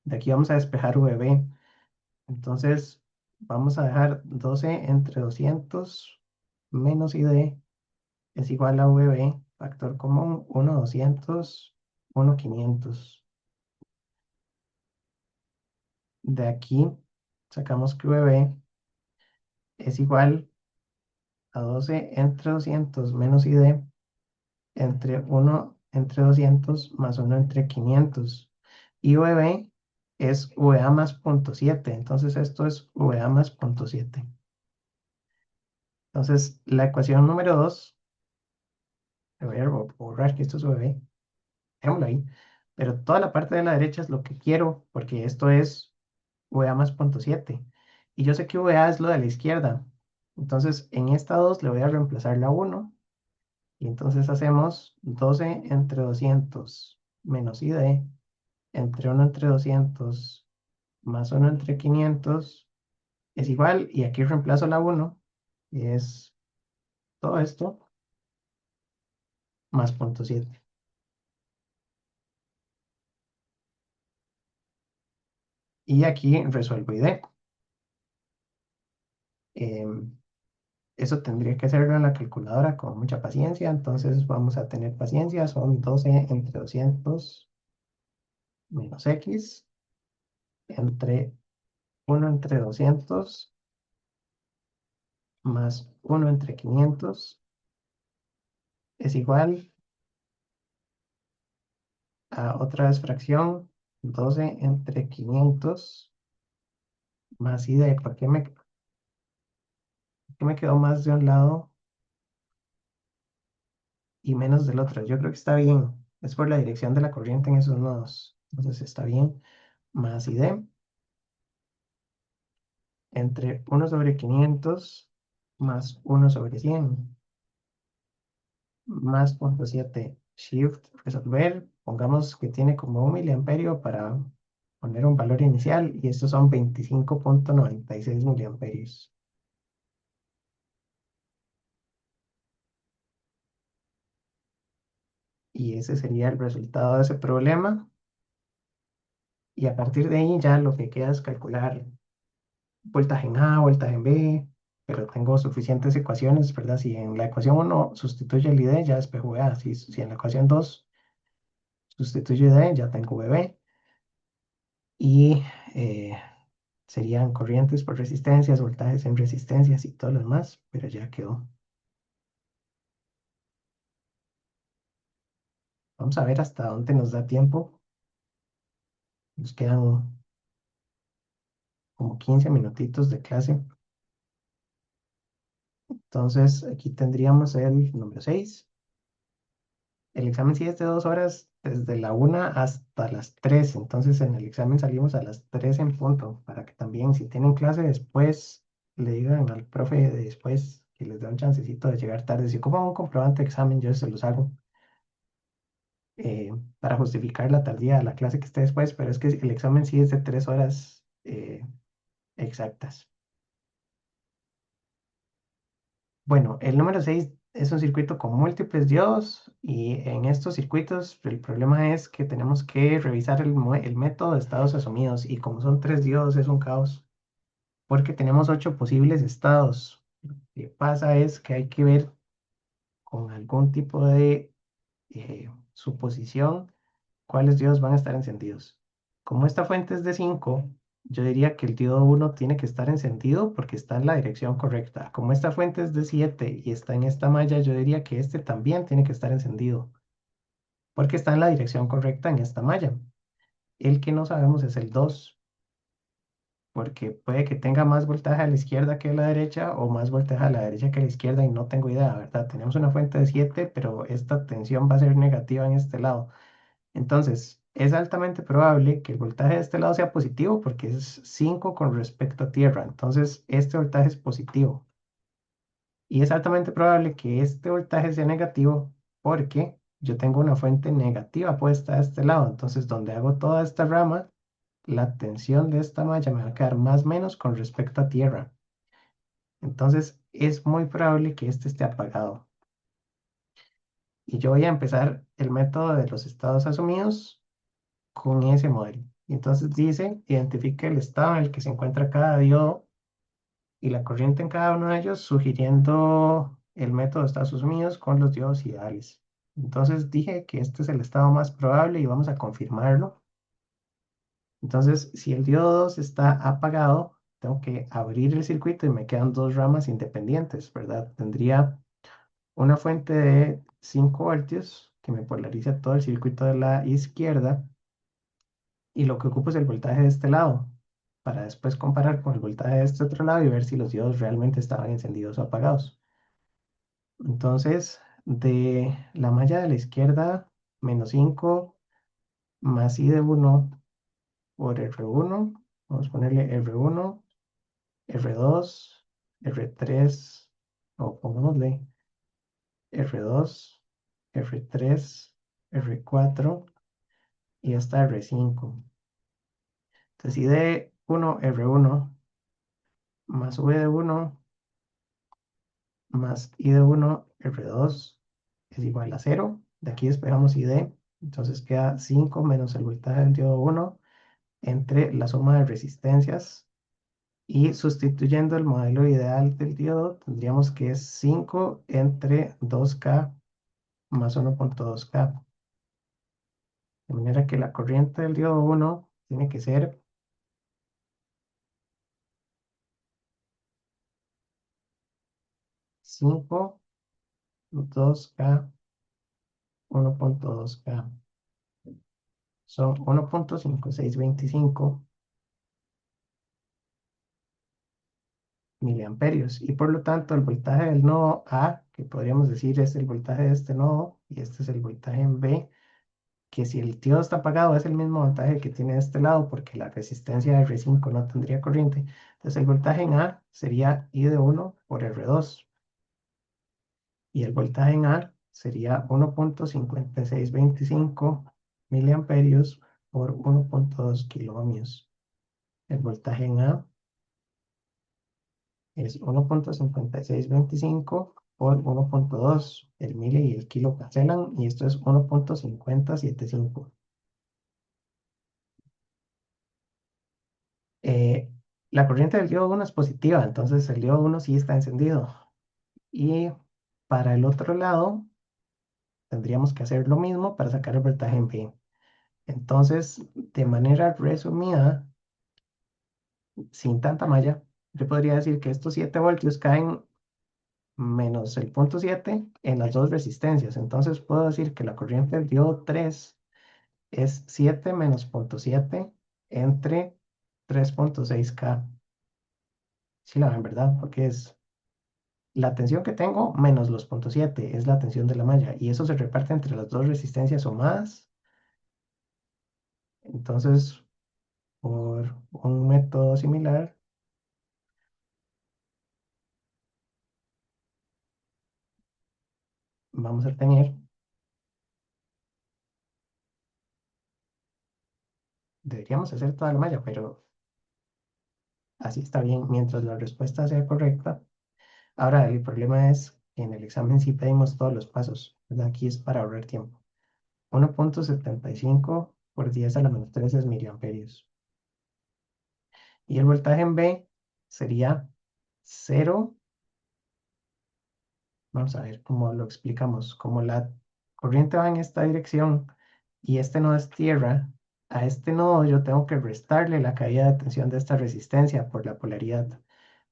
De aquí vamos a despejar VB. Entonces vamos a dejar 12 entre 200 menos ID es igual a VB, factor común, 1 200, 1 500. De aquí sacamos que VB es igual a 12 entre 200 menos ID entre 1 entre 200 más 1 entre 500. Y VB es VA más 0,7. Entonces esto es VA más 0,7. Entonces la ecuación número 2, le voy a borrar que esto es VB, dejémoslo ahí. Pero toda la parte de la derecha es lo que quiero, porque esto es VA más 0,7. Y yo sé que VA es lo de la izquierda. Entonces, en esta 2 le voy a reemplazar la 1. Y entonces hacemos 12 entre 200 menos ID entre 1 entre 200 más 1 entre 500 es igual. Y aquí reemplazo la 1. Y es todo esto más 0,7. Y aquí resuelvo ID. Eso tendría que hacerlo en la calculadora con mucha paciencia, entonces vamos a tener paciencia, son 12 entre 200 menos x entre 1 entre 200 más 1 entre 500 es igual a otra vez fracción, 12 entre 500 más y de, ¿por qué me quedó más de un lado y menos del otro? Yo creo que está bien, es por la dirección de la corriente en esos nodos, entonces está bien, más y de entre 1/500 más 1/100 más 0.7 shift resolver. Pongamos que tiene como 1 miliamperio para poner un valor inicial y estos son 25,96 miliamperios. Y ese sería el resultado de ese problema. Y a partir de ahí ya lo que queda es calcular voltaje en A, voltaje en B, pero tengo suficientes ecuaciones, ¿verdad? Si en la ecuación 1 sustituyo el ID, ya despejo A. Si en la ecuación 2 sustituyo ID, ya tengo VB. Y eh, serían corrientes por resistencias, voltajes en resistencias y todo lo demás, pero ya quedó. Vamos a ver hasta dónde nos da tiempo. Nos quedan como 15 minutitos de clase. Entonces, aquí tendríamos el número 6. El examen sí es de 2 horas, desde la 1 hasta las 3. Entonces, en el examen salimos a las 3 en punto, para que también, si tienen clase después, le digan al profe de después que les da un chancecito de llegar tarde. Si ocupan un comprobante de examen, yo se los hago para justificar la tardía de la clase que esté después, pero es que el examen sí es de 3 horas exactas. Bueno, el número 6 es un circuito con múltiples diodos y en estos circuitos el problema es que tenemos que revisar el método de estados asumidos y como son 3 diodos es un caos porque tenemos 8 posibles estados. Lo que pasa es que hay que ver con algún tipo de suposición cuáles diodos van a estar encendidos. Como esta fuente es de 5, yo diría que el diodo 1 tiene que estar encendido porque está en la dirección correcta. Como esta fuente es de 7 y está en esta malla, yo diría que este también tiene que estar encendido porque está en la dirección correcta en esta malla. El que no sabemos es el 2 porque puede que tenga más voltaje a la izquierda que a la derecha o más voltaje a la derecha que a la izquierda y no tengo idea, ¿verdad? Tenemos una fuente de 7, pero esta tensión va a ser negativa en este lado. Entonces, es altamente probable que el voltaje de este lado sea positivo porque es 5 con respecto a tierra. Entonces, este voltaje es positivo. Y es altamente probable que este voltaje sea negativo porque yo tengo una fuente negativa puesta a este lado. Entonces, donde hago toda esta rama, la tensión de esta malla me va a quedar más o menos con respecto a tierra. Entonces, es muy probable que este esté apagado. Y yo voy a empezar el método de los estados asumidos con ese modelo. Y entonces dice, identifique el estado en el que se encuentra cada diodo y la corriente en cada uno de ellos, sugiriendo el método de estados unidos con los diodos ideales. Entonces dije que este es el estado más probable y vamos a confirmarlo. Entonces, si el diodo 2 está apagado, tengo que abrir el circuito y me quedan dos ramas independientes, ¿verdad? Tendría una fuente de 5 voltios que me polariza todo el circuito de la izquierda y lo que ocupo es el voltaje de este lado, para después comparar con el voltaje de este otro lado y ver si los diodos realmente estaban encendidos o apagados. Entonces, de la malla de la izquierda, -5 más I de 1 por R1, vamos a ponerle R1, R2, R3, o pongámosle R2, R3, R4 y hasta R5. Entonces, I de 1, R1 más V de 1 más I de 1 R2 es igual a 0. De aquí despejamos ID. Entonces queda 5 menos el voltaje del diodo 1 entre la suma de resistencias Y sustituyendo el modelo ideal del diodo, tendríamos que es 5 entre 2K más 1.2K. De manera que la corriente del diodo 1 tiene que ser 5, 2K, 1.2K. Son 1.5625 miliamperios. Y por lo tanto, el voltaje del nodo A, que podríamos decir es el voltaje de este nodo, y este es el voltaje en B, que si el diodo está apagado es el mismo voltaje que tiene de este lado, porque la resistencia de R5 no tendría corriente. Entonces el voltaje en A sería I de 1 por R2. Y el voltaje en A sería 1.5625 miliamperios por 1.2 kiloohmios. El voltaje en A es 1.5625 por 1.2. El mili y el kilo cancelan y esto es 1.5075. Eh, la corriente del diodo 1 es positiva, entonces el diodo 1 sí está encendido. Y para el otro lado, tendríamos que hacer lo mismo para sacar el voltaje en B. Entonces, de manera resumida, sin tanta malla, yo podría decir que estos 7 voltios caen menos el punto 7 en las dos resistencias. Entonces, puedo decir que la corriente del diodo 3 es 7 menos punto 7 entre 3.6K. Sí, la ven, ¿verdad? Porque es la tensión que tengo menos los puntos 7 es la tensión de la malla y eso se reparte entre las dos resistencias o más. Entonces, por un método similar, vamos a tener, deberíamos hacer toda la malla, pero así está bien mientras la respuesta sea correcta. Ahora, el problema es que en el examen sí pedimos todos los pasos, ¿verdad? Aquí es para ahorrar tiempo. 1.75 por 10 a la menos 13 es miliamperios. Y el voltaje en B sería 0. Vamos a ver cómo lo explicamos. Como la corriente va en esta dirección y este nodo es tierra, a este nodo yo tengo que restarle la caída de tensión de esta resistencia por la polaridad.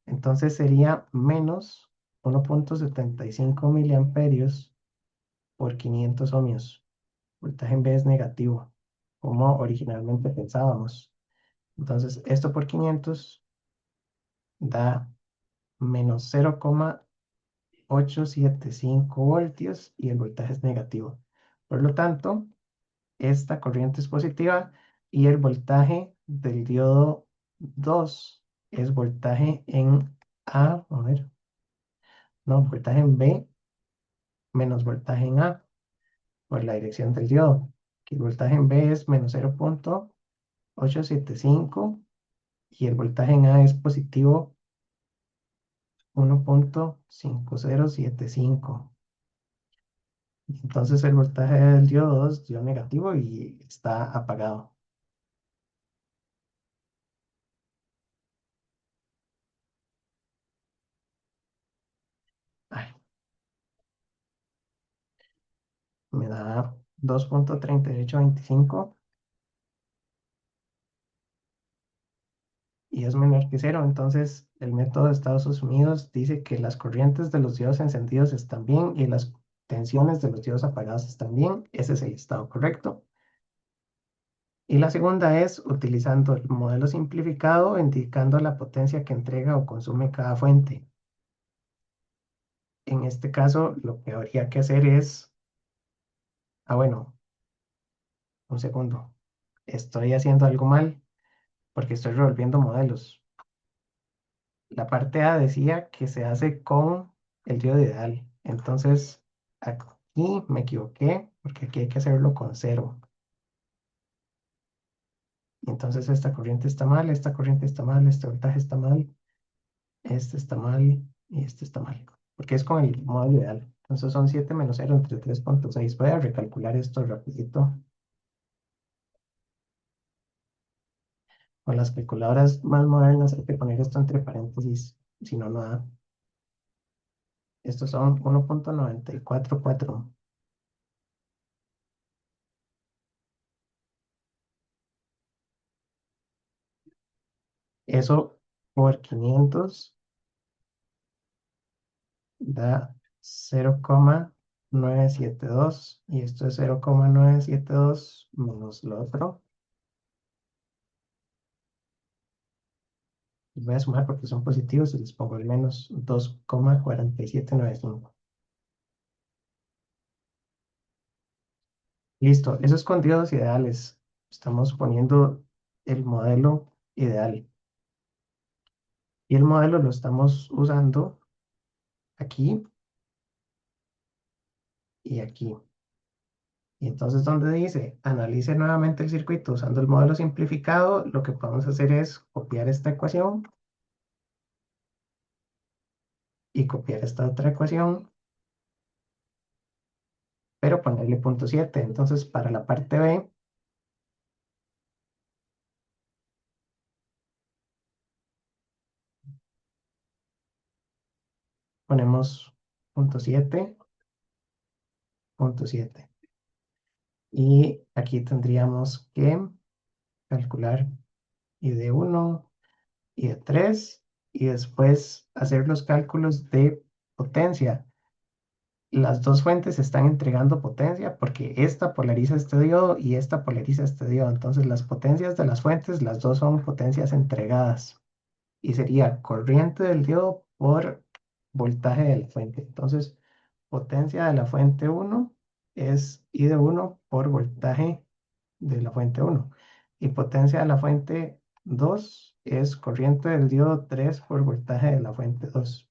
Entonces sería menos 1.75 miliamperios por 500 ohmios. Voltaje en B es negativo, como originalmente pensábamos. Entonces esto por 500 da menos 0,875 voltios y el voltaje es negativo. Por lo tanto, esta corriente es positiva y el voltaje del diodo 2 es voltaje en A, ver, no, voltaje en B menos voltaje en A por la dirección del diodo. Que el voltaje en B es menos 0.875 y el voltaje en A es positivo 1.5075. Entonces el voltaje del diodo 2 dio negativo y está apagado. Ay, me da 2.3825 y es menor que cero. Entonces el método de Estados Unidos dice que las corrientes de los diodos encendidos están bien y las tensiones de los diodos apagados están bien. Ese es el estado correcto. Y la segunda es utilizando el modelo simplificado, indicando la potencia que entrega o consume cada fuente. En este caso, lo que habría que hacer es, bueno, un segundo, estoy haciendo algo mal porque estoy revolviendo modelos. La parte A decía que se hace con el diodo ideal. Entonces, aquí me equivoqué porque aquí hay que hacerlo con cero. Entonces, esta corriente está mal, esta corriente está mal, este voltaje está mal, este está mal y este está mal. Porque es con el modelo ideal. Entonces son 7 menos 0 entre 3.6. Voy a recalcular esto rapidito. Con las calculadoras más modernas hay que poner esto entre paréntesis, si no, no da. Estos son 1.944. Eso por 500 da 0,972 y esto es 0,972 menos lo otro. Y voy a sumar porque son positivos y les pongo el menos 2,4795. Listo, eso es con diodos ideales. Estamos poniendo el modelo ideal. Y el modelo lo estamos usando aquí y aquí. Y entonces donde dice, analice nuevamente el circuito usando el modelo simplificado, lo que podemos hacer es copiar esta ecuación y copiar esta otra ecuación, pero ponerle punto 7. Entonces, para la parte B, ponemos punto 7, punto 7. Y aquí tendríamos que calcular y de 1 y de 3 y después hacer los cálculos de potencia. Las dos fuentes están entregando potencia porque esta polariza este diodo y esta polariza este diodo. Entonces las potencias de las fuentes, las dos son potencias entregadas. Y sería corriente del diodo por voltaje de la fuente. Entonces, potencia de la fuente 1 es I de 1 por voltaje de la fuente 1. Y potencia de la fuente 2 es corriente del diodo 3 por voltaje de la fuente 2.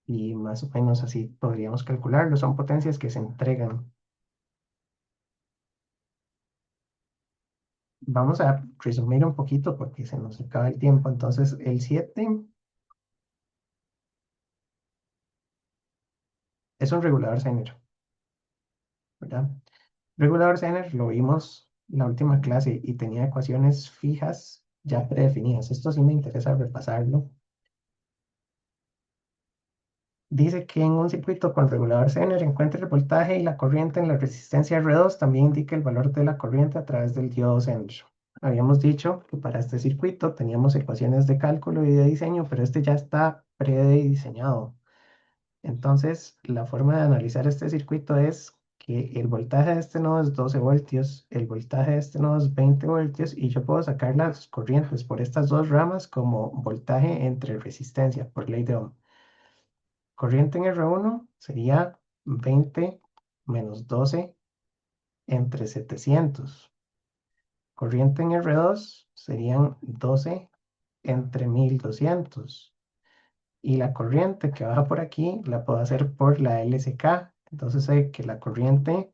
Y más o menos así podríamos calcularlo. Son potencias que se entregan. Vamos a resumir un poquito porque se nos acaba el tiempo. Entonces, el 7 es un regulador Zener, ¿verdad? Regulador Zener lo vimos en la última clase y tenía ecuaciones fijas ya predefinidas. Esto sí me interesa repasarlo. Dice que en un circuito con regulador Zener encuentra el voltaje y la corriente en la resistencia R2, también indica el valor de la corriente a través del diodo Zener. Habíamos dicho que para este circuito teníamos ecuaciones de cálculo y de diseño, pero este ya está prediseñado. Entonces, la forma de analizar este circuito es que el voltaje de este nodo es 12 voltios, el voltaje de este nodo es 20 voltios y yo puedo sacar las corrientes por estas dos ramas como voltaje entre resistencia por ley de Ohm. Corriente en R1 sería 20 menos 12 entre 700. Corriente en R2 serían 12 entre 1200. Y la corriente que baja por aquí la puedo hacer por la LSK. Entonces sé que la corriente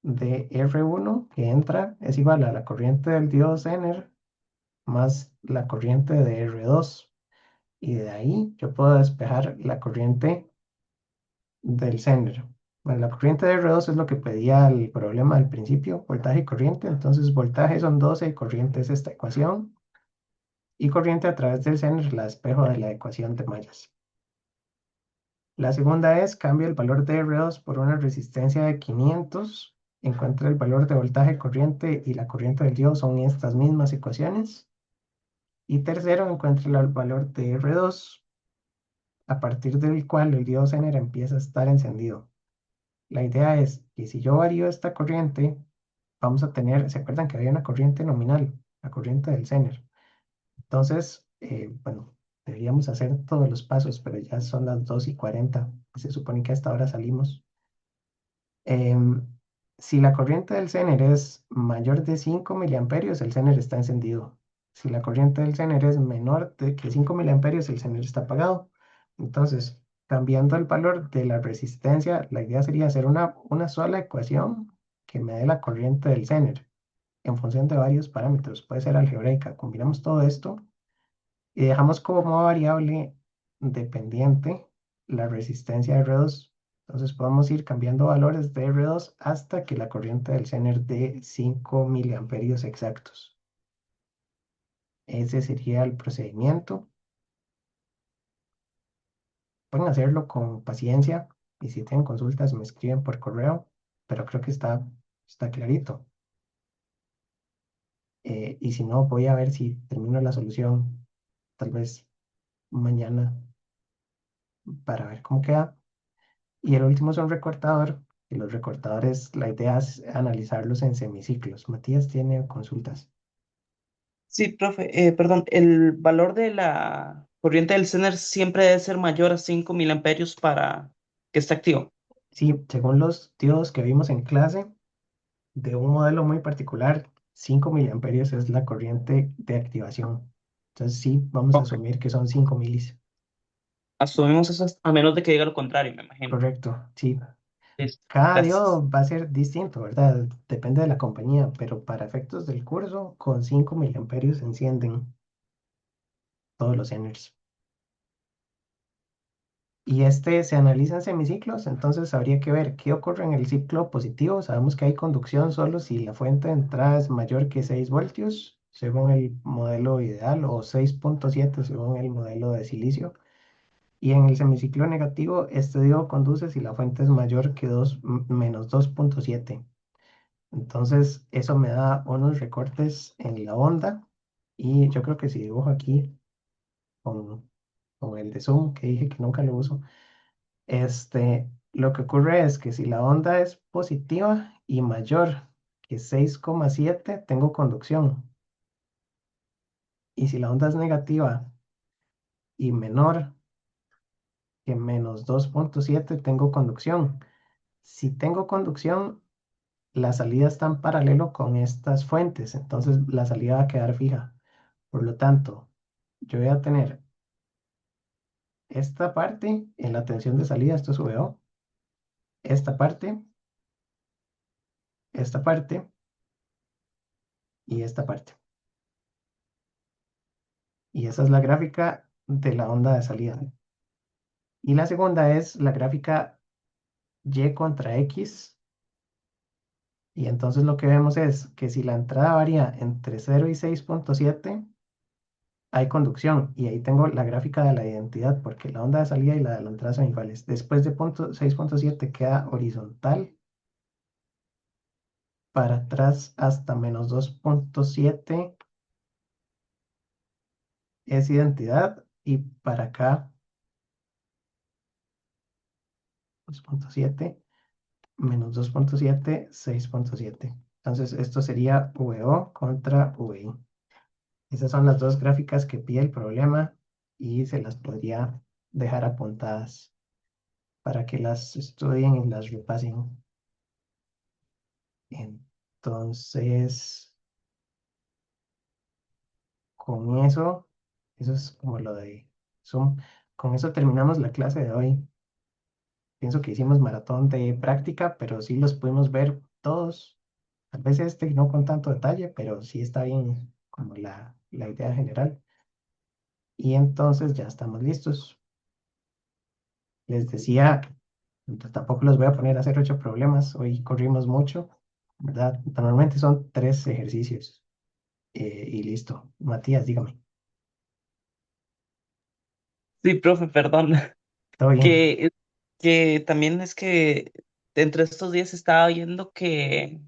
de R1 que entra es igual a la corriente del diodo Zener más la corriente de R2. Y de ahí yo puedo despejar la corriente del Zener. Bueno, la corriente de R2 es lo que pedía el problema al principio, voltaje y corriente. Entonces voltaje son 12 y corriente es esta ecuación. Y corriente a través del Zener la despejo de la ecuación de mallas. La segunda es cambio el valor de R2 por una resistencia de 500. Encuentra el valor de voltaje corriente y la corriente del diodo son estas mismas ecuaciones. Y tercero, encuentra el valor de R2 a partir del cual el diodo Zener empieza a estar encendido. La idea es que si yo varío esta corriente, vamos a tener, ¿se acuerdan que había una corriente nominal? La corriente del Zener. Entonces, bueno, deberíamos hacer todos los pasos, pero ya son las 2:40. Se supone que hasta ahora salimos. Em, si la corriente del Zener es mayor de 5 miliamperios, el Zener está encendido. Si la corriente del Zener es menor que 5 miliamperios, el Zener está apagado. Entonces, cambiando el valor de la resistencia, la idea sería hacer una sola ecuación que me dé la corriente del Zener en función de varios parámetros. Puede ser algebraica. Combinamos todo esto y dejamos como variable dependiente la resistencia de R2. Entonces podemos ir cambiando valores de R2 hasta que la corriente del Zener dé 5 miliamperios exactos. Ese sería el procedimiento. Pueden hacerlo con paciencia y si tienen consultas me escriben por correo, pero creo que está clarito. Y si no, voy a ver si termino la solución, tal vez mañana, para ver cómo queda. Y el último es un recortador, y los recortadores, la idea es analizarlos en semiciclos. Matías tiene consultas. Sí, profe, perdón, el valor de la corriente del Zener siempre debe ser mayor a 5 miliamperios para que esté activo. Sí, según los diodos que vimos en clase, de un modelo muy particular, 5 miliamperios es la corriente de activación. Entonces sí, vamos a Ok. asumir que son 5 milis. Asumimos eso a menos de que diga lo contrario, me imagino. Correcto, sí. Listo, Cada gracias. diodo va a ser distinto, ¿verdad? Depende de la compañía, pero para efectos del curso, con 5 miliamperios se encienden todos los Zeners. Y este se analiza en semiciclos, entonces habría que ver qué ocurre en el ciclo positivo. Sabemos que hay conducción solo si la fuente de entrada es mayor que 6 voltios, según el modelo ideal, o 6,7 según el modelo de silicio. Y en el semiciclo negativo, este diodo conduce si la fuente es mayor que menos 2,7. Entonces, eso me da unos recortes en la onda. Y yo creo que si dibujo aquí con, con el de zoom, que dije que nunca lo uso, lo que ocurre es que si la onda es positiva y mayor que 6,7 tengo conducción. Y si la onda es negativa y menor que menos 2,7 tengo conducción. Si tengo conducción, la salida está en paralelo con estas fuentes, entonces la salida va a quedar fija. Por lo tanto, yo voy a tener esta parte en la tensión de salida, esto es VO, esta parte y esta parte. Y esa es la gráfica de la onda de salida. Y la segunda es la gráfica Y contra X. Y entonces lo que vemos es que si la entrada varía entre 0 y 6,7, hay conducción. Y ahí tengo la gráfica de la identidad, porque la onda de salida y la de la entrada son iguales. Después de 6,7 queda horizontal para atrás hasta menos 2,7 es identidad. Y para acá, 2,7 menos 2,7, 6,7. Entonces, esto sería VO contra VI. Esas son las dos gráficas que pide el problema y se las podría dejar apuntadas para que las estudien y las repasen. Entonces, con eso es como lo de Zoom. Con eso terminamos la clase de hoy. Pienso que hicimos maratón de práctica, pero sí los pudimos ver todos. Tal vez no con tanto detalle, pero sí está bien como la idea general. Y entonces ya estamos listos. Les decía, tampoco los voy a poner a hacer 8 problemas. Hoy corrimos mucho, ¿verdad? Normalmente son 3 ejercicios. Y listo. Matías, dígame. Sí, profe, perdón. ¿Todo bien? Que, que también es que entre estos días estaba viendo que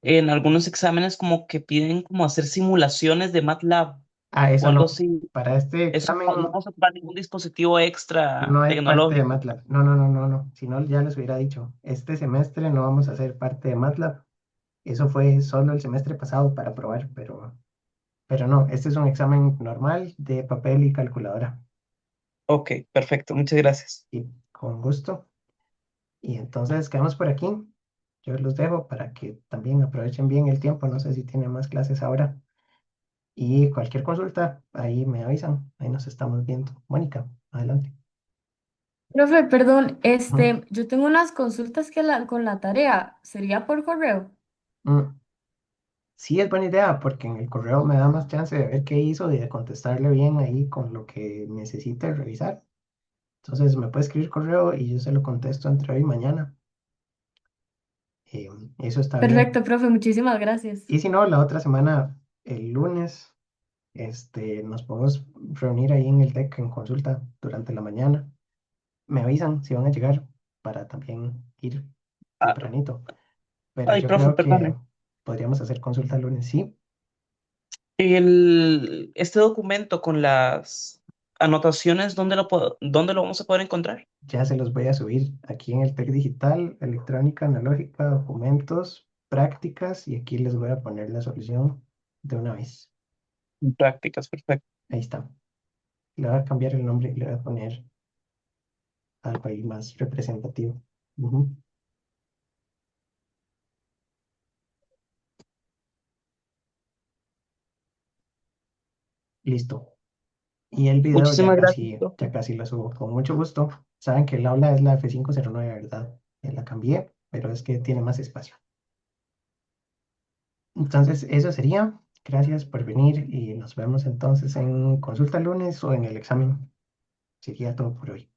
en algunos exámenes como que piden como hacer simulaciones de MATLAB Ah, o eso algo no. así. Para este Eso no examen vamos a ocupar ningún dispositivo extra no es parte de tecnológico. MATLAB. No, no, no, no, no. Si no, ya les hubiera dicho. Este semestre no vamos a hacer parte de MATLAB. Eso fue solo el semestre pasado para probar, pero no, este es un examen normal de papel y calculadora. Ok, perfecto, muchas gracias. Y con gusto. Y entonces quedamos por aquí. Yo los dejo para que también aprovechen bien el tiempo. No sé si tienen más clases ahora. Y cualquier consulta, ahí me avisan. Ahí nos estamos viendo. Mónica, adelante. Profe, perdón, Ujú. yo tengo unas consultas con la tarea. ¿Sería por correo? Mm, Sí, es buena idea porque en el correo me da más chance de ver qué hizo y de contestarle bien ahí con lo que necesite revisar. Entonces me puede escribir correo y yo se lo contesto entre hoy y mañana. Eh, Eso está bien. Perfecto, profe, muchísimas gracias. Y si no, la otra semana, el lunes. Nos podemos reunir ahí en el TEC en consulta durante la mañana. Me avisan si van a llegar para también ir Ah, tempranito. Pero ay, yo profe, creo que perdone. podríamos hacer consulta el lunes, sí. Este documento con las anotaciones, ¿dónde lo vamos a poder encontrar? Ya se los voy a subir aquí en el TEC Digital, electrónica, analógica, documentos, prácticas, y aquí les voy a poner la solución de una vez. En prácticas, perfecto. Ahí está. Le voy a cambiar el nombre y le voy a poner algo ahí más representativo. Ujú. Listo. Y el video Muchísimas gracias, profe. ya casi lo subo. Con mucho gusto. Saben que el aula es la F509, ¿verdad? La cambié, pero es que tiene más espacio. Entonces, eso sería. Gracias por venir y nos vemos entonces en consulta el lunes o en el examen. Sería todo por hoy.